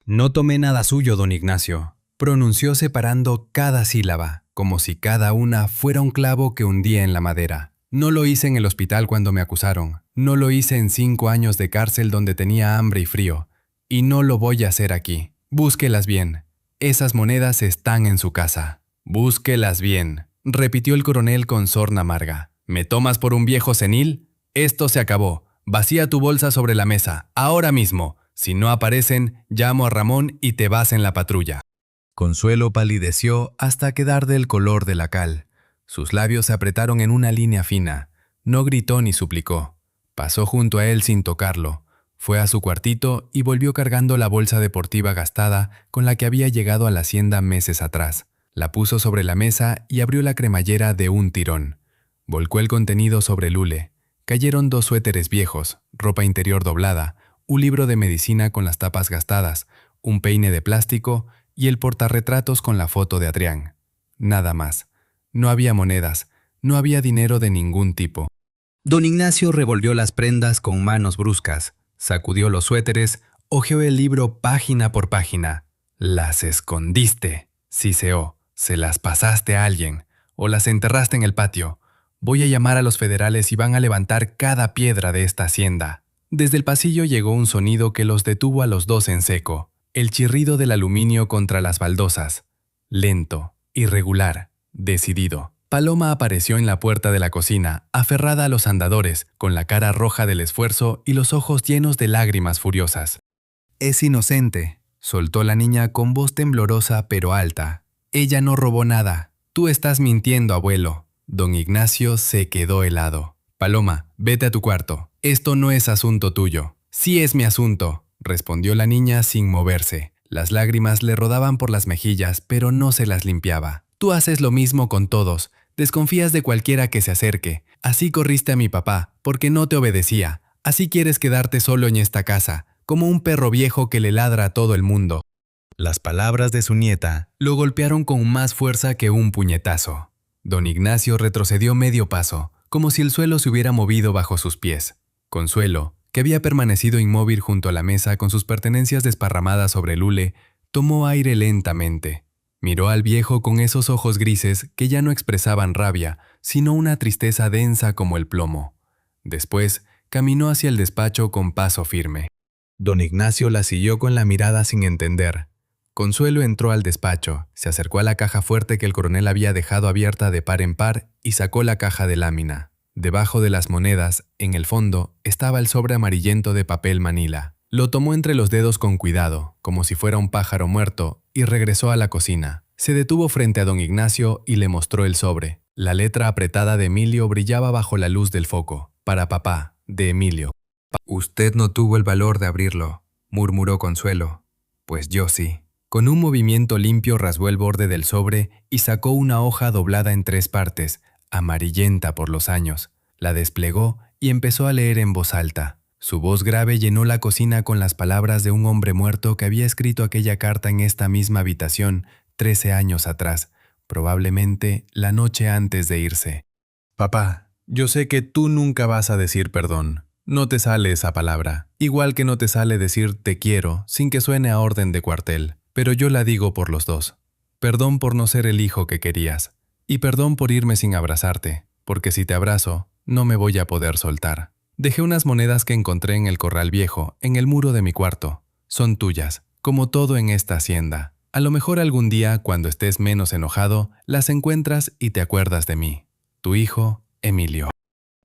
[SPEAKER 1] «No tomé nada suyo, don Ignacio», pronunció separando cada sílaba, como si cada una fuera un clavo que hundía en la madera. «No lo hice en el hospital cuando me acusaron, no lo hice en 5 años de cárcel donde tenía hambre y frío, y no lo voy a hacer aquí. Búsquelas bien, esas monedas están en su casa». «Búsquelas bien», repitió el coronel con sorna amarga. «¿Me tomas por un viejo senil? Esto se acabó. Vacía tu bolsa sobre la mesa, ahora mismo. Si no aparecen, llamo a Ramón y te vas en la patrulla». Consuelo palideció hasta quedar del color de la cal. Sus labios se apretaron en una línea fina. No gritó ni suplicó. Pasó junto a él sin tocarlo. Fue a su cuartito y volvió cargando la bolsa deportiva gastada con la que había llegado a la hacienda meses atrás. La puso sobre la mesa y abrió la cremallera de un tirón. Volcó el contenido sobre el hule. Cayeron 2 suéteres viejos, ropa interior doblada, un libro de medicina con las tapas gastadas, un peine de plástico y el portarretratos con la foto de Adrián. Nada más. No había monedas, no había dinero de ningún tipo. Don Ignacio revolvió las prendas con manos bruscas, sacudió los suéteres, hojeó el libro página por página. «Las escondiste», siseó. «Se las pasaste a alguien, o las enterraste en el patio. Voy a llamar a los federales y van a levantar cada piedra de esta hacienda». Desde el pasillo llegó un sonido que los detuvo a los dos en seco. El chirrido del aluminio contra las baldosas. Lento, irregular, decidido. Paloma apareció en la puerta de la cocina, aferrada a los andadores, con la cara roja del esfuerzo y los ojos llenos de lágrimas furiosas. «Es inocente», soltó la niña con voz temblorosa pero alta. «Ella no robó nada. Tú estás mintiendo, abuelo». Don Ignacio se quedó helado. «Paloma, vete a tu cuarto. Esto no es asunto tuyo». «Sí es mi asunto», respondió la niña sin moverse. Las lágrimas le rodaban por las mejillas, pero no se las limpiaba. «Tú haces lo mismo con todos. Desconfías de cualquiera que se acerque. Así corriste a mi papá, porque no te obedecía. Así quieres quedarte solo en esta casa, como un perro viejo que le ladra a todo el mundo». Las palabras de su nieta lo golpearon con más fuerza que un puñetazo. Don Ignacio retrocedió medio paso, como si el suelo se hubiera movido bajo sus pies. Consuelo, que había permanecido inmóvil junto a la mesa con sus pertenencias desparramadas sobre el hule, Tomó aire lentamente. Miró al viejo con esos ojos grises que ya no expresaban rabia, sino una tristeza densa como el plomo. Después, caminó hacia el despacho con paso firme. Don Ignacio la siguió con la mirada sin entender. Consuelo entró al despacho, se acercó a la caja fuerte que el coronel había dejado abierta de par en par y sacó la caja de lámina. Debajo de las monedas, en el fondo, estaba el sobre amarillento de papel manila. Lo tomó entre los dedos con cuidado, como si fuera un pájaro muerto, y regresó a la cocina. Se detuvo frente a don Ignacio y le mostró el sobre. La letra apretada de Emilio brillaba bajo la luz del foco. Para papá, de Emilio. «Usted no tuvo el valor de abrirlo», murmuró Consuelo. «Pues yo sí». Con un movimiento limpio rasgó el borde del sobre y sacó una hoja doblada en 3 partes, amarillenta por los años. La desplegó y empezó a leer en voz alta. Su voz grave llenó la cocina con las palabras de un hombre muerto que había escrito aquella carta en esta misma habitación 13 años atrás, probablemente la noche antes de irse. «Papá, yo sé que tú nunca vas a decir perdón. No te sale esa palabra, igual que no te sale decir te quiero sin que suene a orden de cuartel, pero yo la digo por los dos. Perdón por no ser el hijo que querías, y perdón por irme sin abrazarte, porque si te abrazo, no me voy a poder soltar. Dejé unas monedas que encontré en el corral viejo, en el muro de mi cuarto. Son tuyas, como todo en esta hacienda. A lo mejor algún día, cuando estés menos enojado, las encuentras y te acuerdas de mí. Tu hijo, Emilio».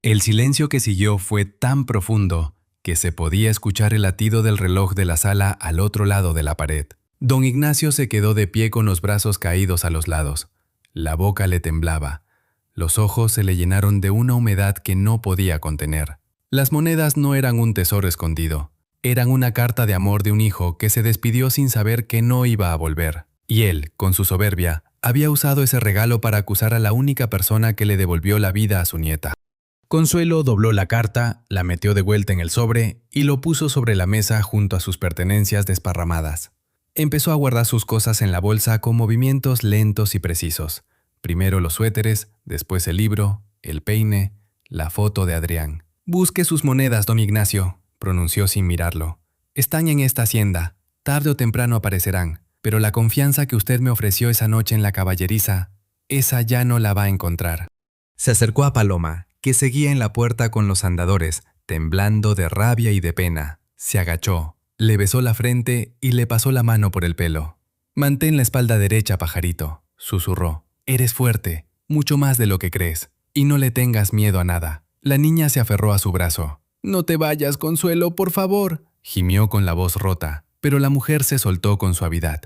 [SPEAKER 1] El silencio que siguió fue tan profundo que se podía escuchar el latido del reloj de la sala al otro lado de la pared. Don Ignacio se quedó de pie con los brazos caídos a los lados. La boca le temblaba. Los ojos se le llenaron de una humedad que no podía contener. Las monedas no eran un tesoro escondido. Eran una carta de amor de un hijo que se despidió sin saber que no iba a volver. Y él, con su soberbia, había usado ese regalo para acusar a la única persona que le devolvió la vida a su nieta. Consuelo dobló la carta, la metió de vuelta en el sobre y lo puso sobre la mesa junto a sus pertenencias desparramadas. Empezó a guardar sus cosas en la bolsa con movimientos lentos y precisos. Primero los suéteres, después el libro, el peine, la foto de Adrián. «Busque sus monedas, don Ignacio», pronunció sin mirarlo. «Están en esta hacienda. Tarde o temprano aparecerán. Pero la confianza que usted me ofreció esa noche en la caballeriza, esa ya no la va a encontrar». Se acercó a Paloma, que seguía en la puerta con los andadores, temblando de rabia y de pena. Se agachó, le besó la frente y le pasó la mano por el pelo. «Mantén la espalda derecha, pajarito», susurró. «Eres fuerte, mucho más de lo que crees, y no le tengas miedo a nada». La niña se aferró a su brazo. «No te vayas, Consuelo, por favor», gimió con la voz rota, pero la mujer se soltó con suavidad.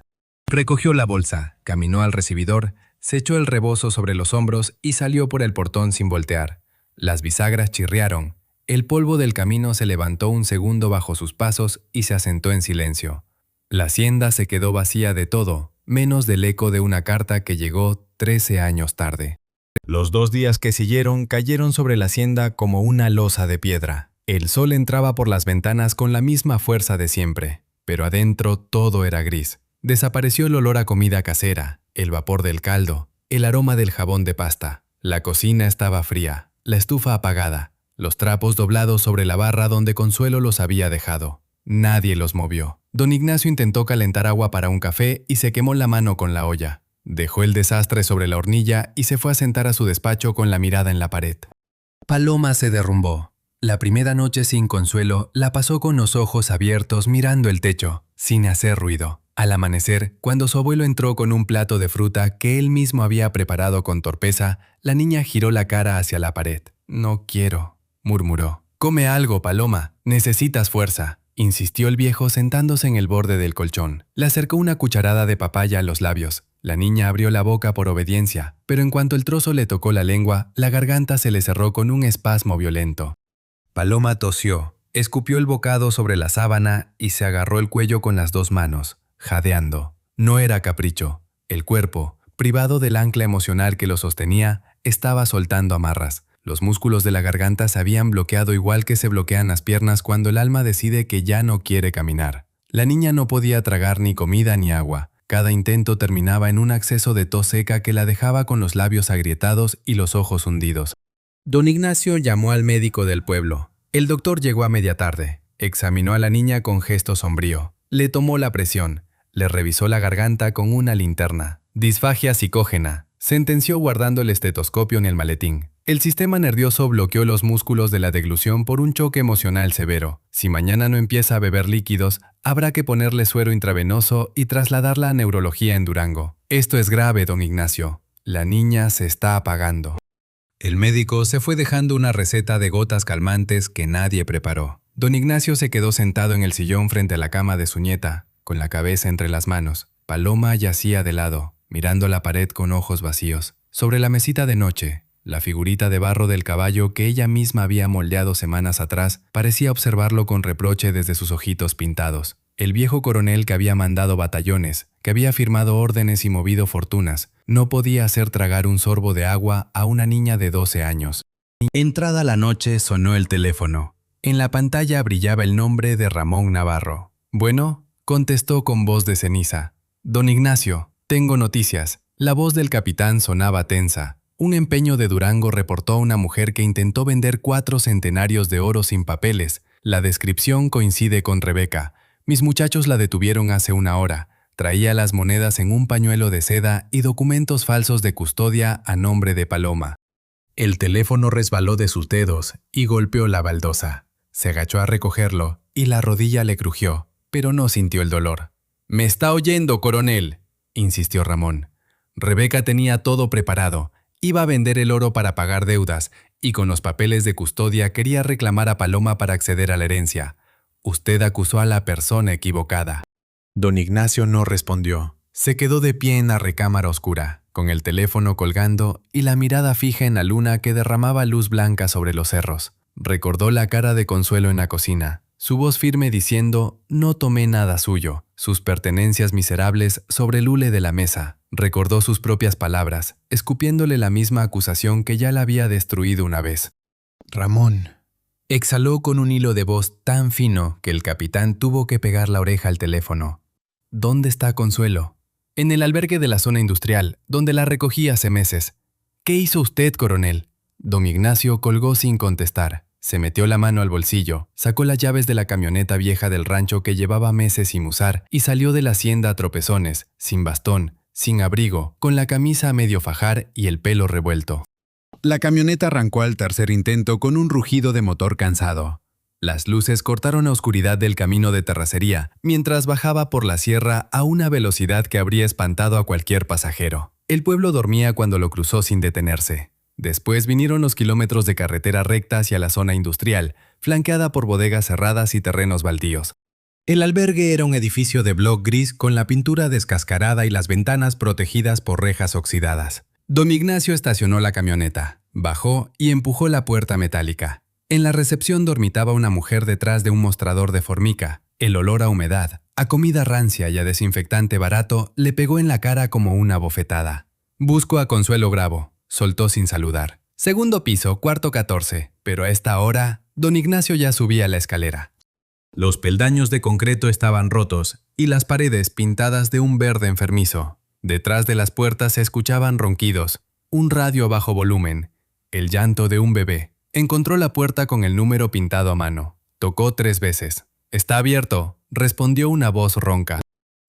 [SPEAKER 1] Recogió la bolsa, caminó al recibidor, se echó el rebozo sobre los hombros y salió por el portón sin voltear. Las bisagras chirriaron. El polvo del camino se levantó un segundo bajo sus pasos y se asentó en silencio. La hacienda se quedó vacía de todo, menos del eco de una carta que llegó 13 años tarde. Los 2 días que siguieron cayeron sobre la hacienda como una losa de piedra. El sol entraba por las ventanas con la misma fuerza de siempre, pero adentro todo era gris. Desapareció el olor a comida casera, el vapor del caldo, el aroma del jabón de pasta. La cocina estaba fría, la estufa apagada, los trapos doblados sobre la barra donde Consuelo los había dejado. Nadie los movió. Don Ignacio intentó calentar agua para un café y se quemó la mano con la olla. Dejó el desastre sobre la hornilla y se fue a sentar a su despacho con la mirada en la pared. Paloma se derrumbó. La primera noche sin Consuelo la pasó con los ojos abiertos mirando el techo, sin hacer ruido. Al amanecer, cuando su abuelo entró con un plato de fruta que él mismo había preparado con torpeza, la niña giró la cara hacia la pared. «No quiero», murmuró. «Come algo, Paloma. Necesitas fuerza», insistió el viejo sentándose en el borde del colchón. Le acercó una cucharada de papaya a los labios. La niña abrió la boca por obediencia, pero en cuanto el trozo le tocó la lengua, la garganta se le cerró con un espasmo violento. Paloma tosió, escupió el bocado sobre la sábana y se agarró el cuello con las 2 manos, jadeando. No era capricho. El cuerpo, privado del ancla emocional que lo sostenía, estaba soltando amarras. Los músculos de la garganta se habían bloqueado igual que se bloquean las piernas cuando el alma decide que ya no quiere caminar. La niña no podía tragar ni comida ni agua. Cada intento terminaba en un acceso de tos seca que la dejaba con los labios agrietados y los ojos hundidos. Don Ignacio llamó al médico del pueblo. El doctor llegó a media tarde. Examinó a la niña con gesto sombrío. Le tomó la presión. Le revisó la garganta con una linterna. Disfagia psicógena, sentenció guardando el estetoscopio en el maletín. El sistema nervioso bloqueó los músculos de la deglución por un choque emocional severo. Si mañana no empieza a beber líquidos, habrá que ponerle suero intravenoso y trasladarla a neurología en Durango. Esto es grave, don Ignacio. La niña se está apagando. El médico se fue dejando una receta de gotas calmantes que nadie preparó. Don Ignacio se quedó sentado en el sillón frente a la cama de su nieta, con la cabeza entre las manos. Paloma yacía de lado, mirando la pared con ojos vacíos. Sobre la mesita de noche, la figurita de barro del caballo que ella misma había moldeado semanas atrás parecía observarlo con reproche desde sus ojitos pintados. El viejo coronel que había mandado batallones, que había firmado órdenes y movido fortunas, no podía hacer tragar un sorbo de agua a una niña de 12 años. Entrada la noche sonó el teléfono. En la pantalla brillaba el nombre de Ramón Navarro. «Bueno», contestó con voz de ceniza. «Don Ignacio, tengo noticias». La voz del capitán sonaba tensa. Un empeño de Durango reportó a una mujer que intentó vender 4 centenarios de oro sin papeles. La descripción coincide con Rebeca. Mis muchachos la detuvieron hace una hora. Traía las monedas en un pañuelo de seda y documentos falsos de custodia a nombre de Paloma. El teléfono resbaló de sus dedos y golpeó la baldosa. Se agachó a recogerlo y la rodilla le crujió, pero no sintió el dolor. «¿Me está oyendo, coronel?», insistió Ramón. Rebeca tenía todo preparado. Iba a vender el oro para pagar deudas y con los papeles de custodia quería reclamar a Paloma para acceder a la herencia. Usted acusó a la persona equivocada. Don Ignacio no respondió. Se quedó de pie en la recámara oscura, con el teléfono colgando y la mirada fija en la luna que derramaba luz blanca sobre los cerros. Recordó la cara de Consuelo en la cocina, su voz firme diciendo «No tomé nada suyo», sus pertenencias miserables sobre el hule de la mesa. Recordó sus propias palabras, escupiéndole la misma acusación que ya la había destruido una vez. «Ramón», exhaló con un hilo de voz tan fino que el capitán tuvo que pegar la oreja al teléfono. «¿Dónde está Consuelo?» «En el albergue de la zona industrial, donde la recogí hace meses». «¿Qué hizo usted, coronel?» Don Ignacio colgó sin contestar. Se metió la mano al bolsillo, sacó las llaves de la camioneta vieja del rancho que llevaba meses sin usar y salió de la hacienda a tropezones, sin bastón, sin abrigo, con la camisa a medio fajar y el pelo revuelto. La camioneta arrancó al tercer intento con un rugido de motor cansado. Las luces cortaron la oscuridad del camino de terracería, mientras bajaba por la sierra a una velocidad que habría espantado a cualquier pasajero. El pueblo dormía cuando lo cruzó sin detenerse. Después vinieron los kilómetros de carretera recta hacia la zona industrial, flanqueada por bodegas cerradas y terrenos baldíos. El albergue era un edificio de bloc gris con la pintura descascarada y las ventanas protegidas por rejas oxidadas. Don Ignacio estacionó la camioneta, bajó y empujó la puerta metálica. En la recepción dormitaba una mujer detrás de un mostrador de formica. El olor a humedad, a comida rancia y a desinfectante barato le pegó en la cara como una bofetada. «Busco a Consuelo Bravo», soltó sin saludar. «Segundo piso, cuarto 14, pero a esta hora, don Ignacio ya subía la escalera». Los peldaños de concreto estaban rotos y las paredes pintadas de un verde enfermizo. Detrás de las puertas se escuchaban ronquidos, un radio a bajo volumen, el llanto de un bebé. Encontró la puerta con el número pintado a mano. Tocó 3 veces. «Está abierto», respondió una voz ronca.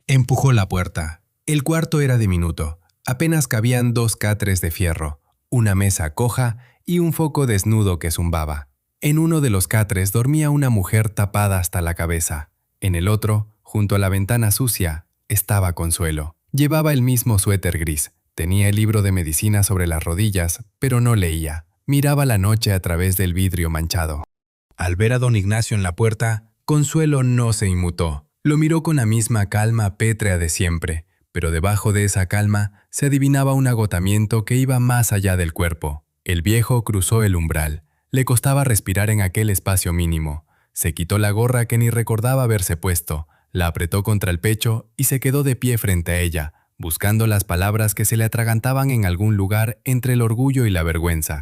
[SPEAKER 1] Empujó la puerta. El cuarto era diminuto. Apenas cabían 2 catres de fierro, una mesa coja y un foco desnudo que zumbaba. En uno de los catres dormía una mujer tapada hasta la cabeza. En el otro, junto a la ventana sucia, estaba Consuelo. Llevaba el mismo suéter gris. Tenía el libro de medicina sobre las rodillas, pero no leía. Miraba la noche a través del vidrio manchado. Al ver a don Ignacio en la puerta, Consuelo no se inmutó. Lo miró con la misma calma pétrea de siempre. Pero debajo de esa calma se adivinaba un agotamiento que iba más allá del cuerpo. El viejo cruzó el umbral. Le costaba respirar en aquel espacio mínimo. Se quitó la gorra que ni recordaba haberse puesto, la apretó contra el pecho y se quedó de pie frente a ella, buscando las palabras que se le atragantaban en algún lugar entre el orgullo y la vergüenza.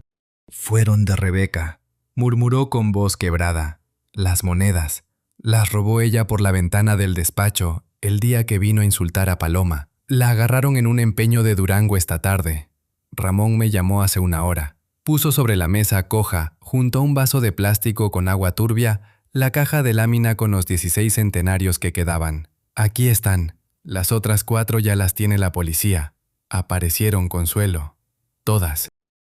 [SPEAKER 1] «Fueron de Rebeca», murmuró con voz quebrada. «Las monedas. Las robó ella por la ventana del despacho el día que vino a insultar a Paloma. La agarraron en un empeño de Durango esta tarde. Ramón me llamó hace una hora». Puso sobre la mesa coja, junto a un vaso de plástico con agua turbia, la caja de lámina con los 16 centenarios que quedaban. «Aquí están. Las otras 4 ya las tiene la policía. Aparecieron, Consuelo. Todas.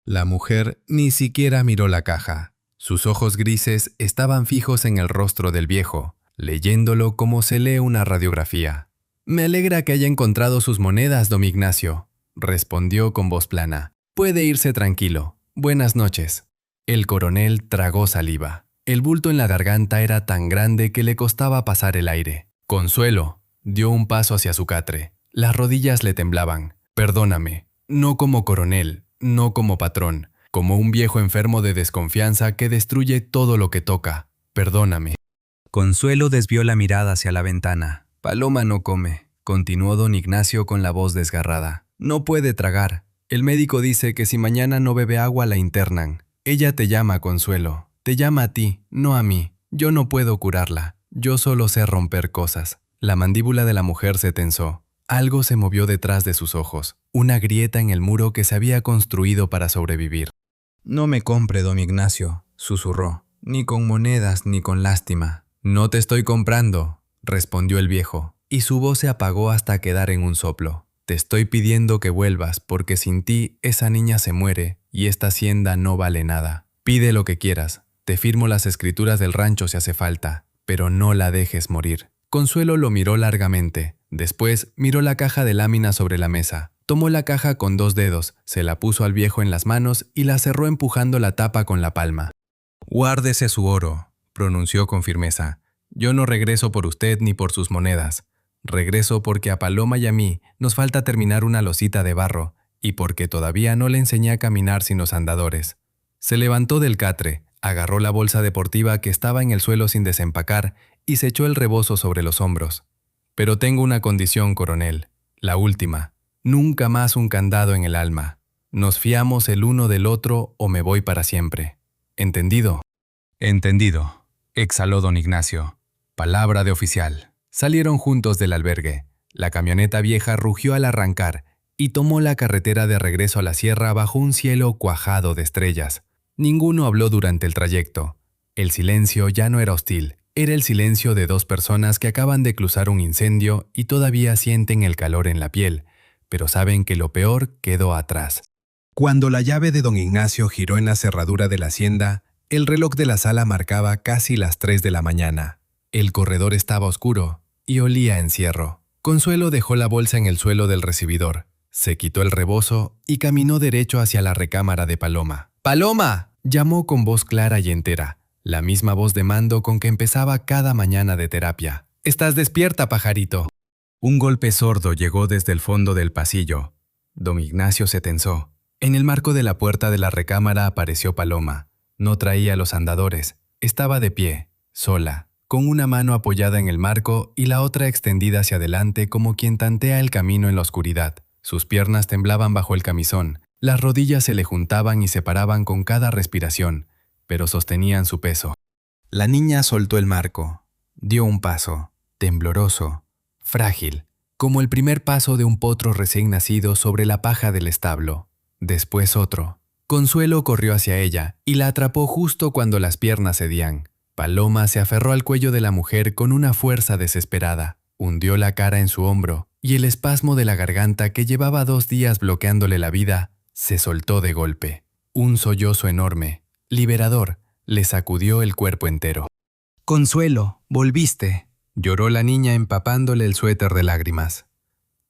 [SPEAKER 1] La mujer ni siquiera miró la caja. Sus ojos grises estaban fijos en el rostro del viejo, leyéndolo como se lee una radiografía. «Me alegra que haya encontrado sus monedas, don Ignacio», respondió con voz plana. «Puede irse tranquilo. Buenas noches». El coronel tragó saliva. El bulto en la garganta era tan grande que le costaba pasar el aire. Consuelo dio un paso hacia su catre. Las rodillas le temblaban. «Perdóname, no como coronel, no como patrón, como un viejo enfermo de desconfianza que destruye todo lo que toca. Perdóname». Consuelo desvió la mirada hacia la ventana. «Paloma no come», continuó don Ignacio con la voz desgarrada. «No puede tragar. El médico dice que si mañana no bebe agua la internan. Ella te llama, Consuelo. Te llama a ti, no a mí. Yo no puedo curarla. Yo solo sé romper cosas». La mandíbula de la mujer se tensó. Algo se movió detrás de sus ojos. Una grieta en el muro que se había construido para sobrevivir. «No me compre, don Ignacio», susurró. «Ni con monedas ni con lástima». «No te estoy comprando», respondió el viejo, y su voz se apagó hasta quedar en un soplo. «Te estoy pidiendo que vuelvas, porque sin ti esa niña se muere y esta hacienda no vale nada. Pide lo que quieras, te firmo las escrituras del rancho si hace falta, pero no la dejes morir». Consuelo lo miró largamente. Después miró la caja de láminas sobre la mesa. Tomó la caja con 2 dedos, se la puso al viejo en las manos y la cerró empujando la tapa con la palma. «Guárdese su oro», pronunció con firmeza. «Yo no regreso por usted ni por sus monedas. Regreso porque a Paloma y a mí nos falta terminar una losita de barro y porque todavía no le enseñé a caminar sin los andadores». Se levantó del catre, agarró la bolsa deportiva que estaba en el suelo sin desempacar y se echó el rebozo sobre los hombros. «Pero tengo una condición, coronel. La última. Nunca más un candado en el alma. Nos fiamos el uno del otro o me voy para siempre. ¿Entendido?» «Entendido», exhaló don Ignacio. «Palabra de oficial». Salieron juntos del albergue. La camioneta vieja rugió al arrancar y tomó la carretera de regreso a la sierra bajo un cielo cuajado de estrellas. Ninguno habló durante el trayecto. El silencio ya no era hostil. Era el silencio de 2 personas que acaban de cruzar un incendio y todavía sienten el calor en la piel, pero saben que lo peor quedó atrás. Cuando la llave de don Ignacio giró en la cerradura de la hacienda, el reloj de la sala marcaba casi las 3 de la mañana. El corredor estaba oscuro y olía a encierro. Consuelo dejó la bolsa en el suelo del recibidor, se quitó el rebozo y caminó derecho hacia la recámara de Paloma. «¡Paloma!», llamó con voz clara y entera, la misma voz de mando con que empezaba cada mañana de terapia. «¿Estás despierta, pajarito?». Un golpe sordo llegó desde el fondo del pasillo. Don Ignacio se tensó. En el marco de la puerta de la recámara apareció Paloma. No traía los andadores. Estaba de pie, sola, con una mano apoyada en el marco y la otra extendida hacia adelante como quien tantea el camino en la oscuridad. Sus piernas temblaban bajo el camisón. Las rodillas se le juntaban y separaban con cada respiración, pero sostenían su peso. La niña soltó el marco. Dio un paso, tembloroso, frágil, como el primer paso de un potro recién nacido sobre la paja del establo. Después otro. Consuelo corrió hacia ella y la atrapó justo cuando las piernas cedían. Paloma se aferró al cuello de la mujer con una fuerza desesperada. Hundió la cara en su hombro y el espasmo de la garganta que llevaba 2 días bloqueándole la vida se soltó de golpe. Un sollozo enorme, liberador, le sacudió el cuerpo entero. «Consuelo, volviste», lloró la niña empapándole el suéter de lágrimas.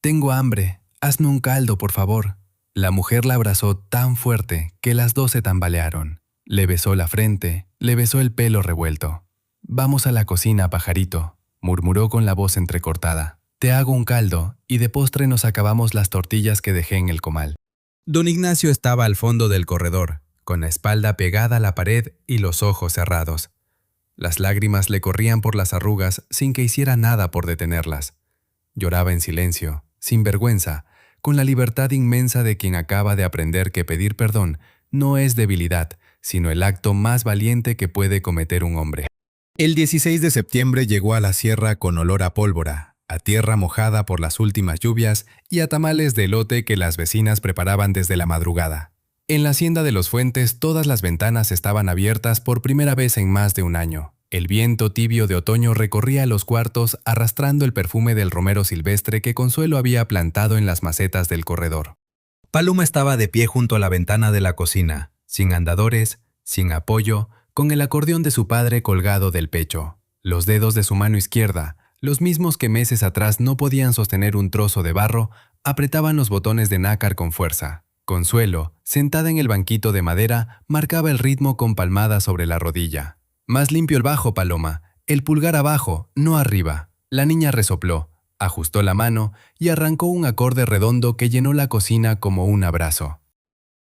[SPEAKER 1] «Tengo hambre, hazme un caldo, por favor». La mujer la abrazó tan fuerte que las 2 se tambalearon. Le besó la frente, le besó el pelo revuelto. «Vamos a la cocina, pajarito», murmuró con la voz entrecortada. «Te hago un caldo y de postre nos acabamos las tortillas que dejé en el comal». Don Ignacio estaba al fondo del corredor, con la espalda pegada a la pared y los ojos cerrados. Las lágrimas le corrían por las arrugas sin que hiciera nada por detenerlas. Lloraba en silencio, sin vergüenza, con la libertad inmensa de quien acaba de aprender que pedir perdón no es debilidad, sino el acto más valiente que puede cometer un hombre. El 16 de septiembre llegó a la sierra con olor a pólvora, a tierra mojada por las últimas lluvias y a tamales de elote que las vecinas preparaban desde la madrugada. En la hacienda de los Fuentes todas las ventanas estaban abiertas por primera vez en más de un año. El viento tibio de otoño recorría los cuartos arrastrando el perfume del romero silvestre que Consuelo había plantado en las macetas del corredor. Paloma estaba de pie junto a la ventana de la cocina, sin andadores, sin apoyo, con el acordeón de su padre colgado del pecho. Los dedos de su mano izquierda, los mismos que meses atrás no podían sostener un trozo de barro, apretaban los botones de nácar con fuerza. Consuelo, sentada en el banquito de madera, marcaba el ritmo con palmadas sobre la rodilla. «Más limpio el bajo, Paloma. El pulgar abajo, no arriba». La niña resopló, ajustó la mano y arrancó un acorde redondo que llenó la cocina como un abrazo.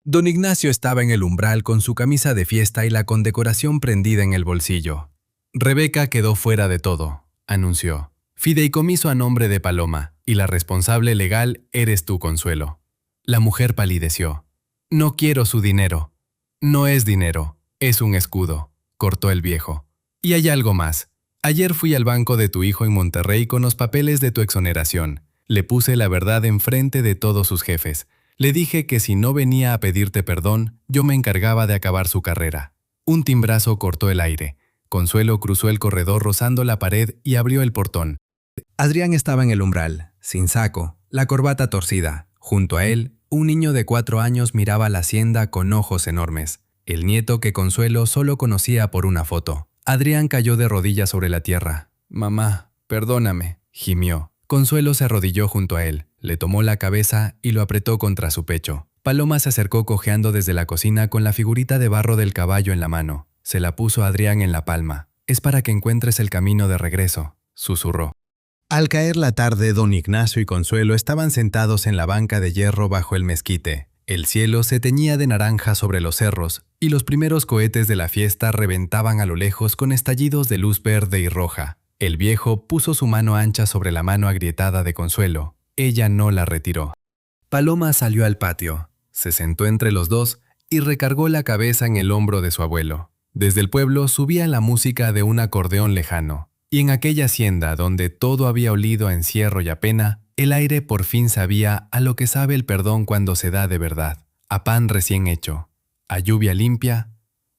[SPEAKER 1] Don Ignacio estaba en el umbral con su camisa de fiesta y la condecoración prendida en el bolsillo. «Rebeca quedó fuera de todo», anunció. «Fideicomiso a nombre de Paloma, y la responsable legal eres tú, Consuelo». La mujer palideció. «No quiero su dinero». «No es dinero, es un escudo», cortó el viejo. «Y hay algo más. Ayer fui al banco de tu hijo en Monterrey con los papeles de tu exoneración. Le puse la verdad enfrente de todos sus jefes. Le dije que si no venía a pedirte perdón, yo me encargaba de acabar su carrera». Un timbrazo cortó el aire. Consuelo cruzó el corredor rozando la pared y abrió el portón. Adrián estaba en el umbral, sin saco, la corbata torcida. Junto a él, un niño de 4 años miraba la hacienda con ojos enormes. El nieto que Consuelo solo conocía por una foto. Adrián cayó de rodillas sobre la tierra. «Mamá, perdóname», gimió. Consuelo se arrodilló junto a él, le tomó la cabeza y lo apretó contra su pecho. Paloma se acercó cojeando desde la cocina con la figurita de barro del caballo en la mano. Se la puso a Adrián en la palma. «Es para que encuentres el camino de regreso», susurró. Al caer la tarde, don Ignacio y Consuelo estaban sentados en la banca de hierro bajo el mezquite. El cielo se teñía de naranja sobre los cerros, y los primeros cohetes de la fiesta reventaban a lo lejos con estallidos de luz verde y roja. El viejo puso su mano ancha sobre la mano agrietada de Consuelo. Ella no la retiró. Paloma salió al patio, se sentó entre los dos y recargó la cabeza en el hombro de su abuelo. Desde el pueblo subía la música de un acordeón lejano. Y en aquella hacienda donde todo había olido a encierro y a pena, el aire por fin sabía a lo que sabe el perdón cuando se da de verdad, a pan recién hecho, a lluvia limpia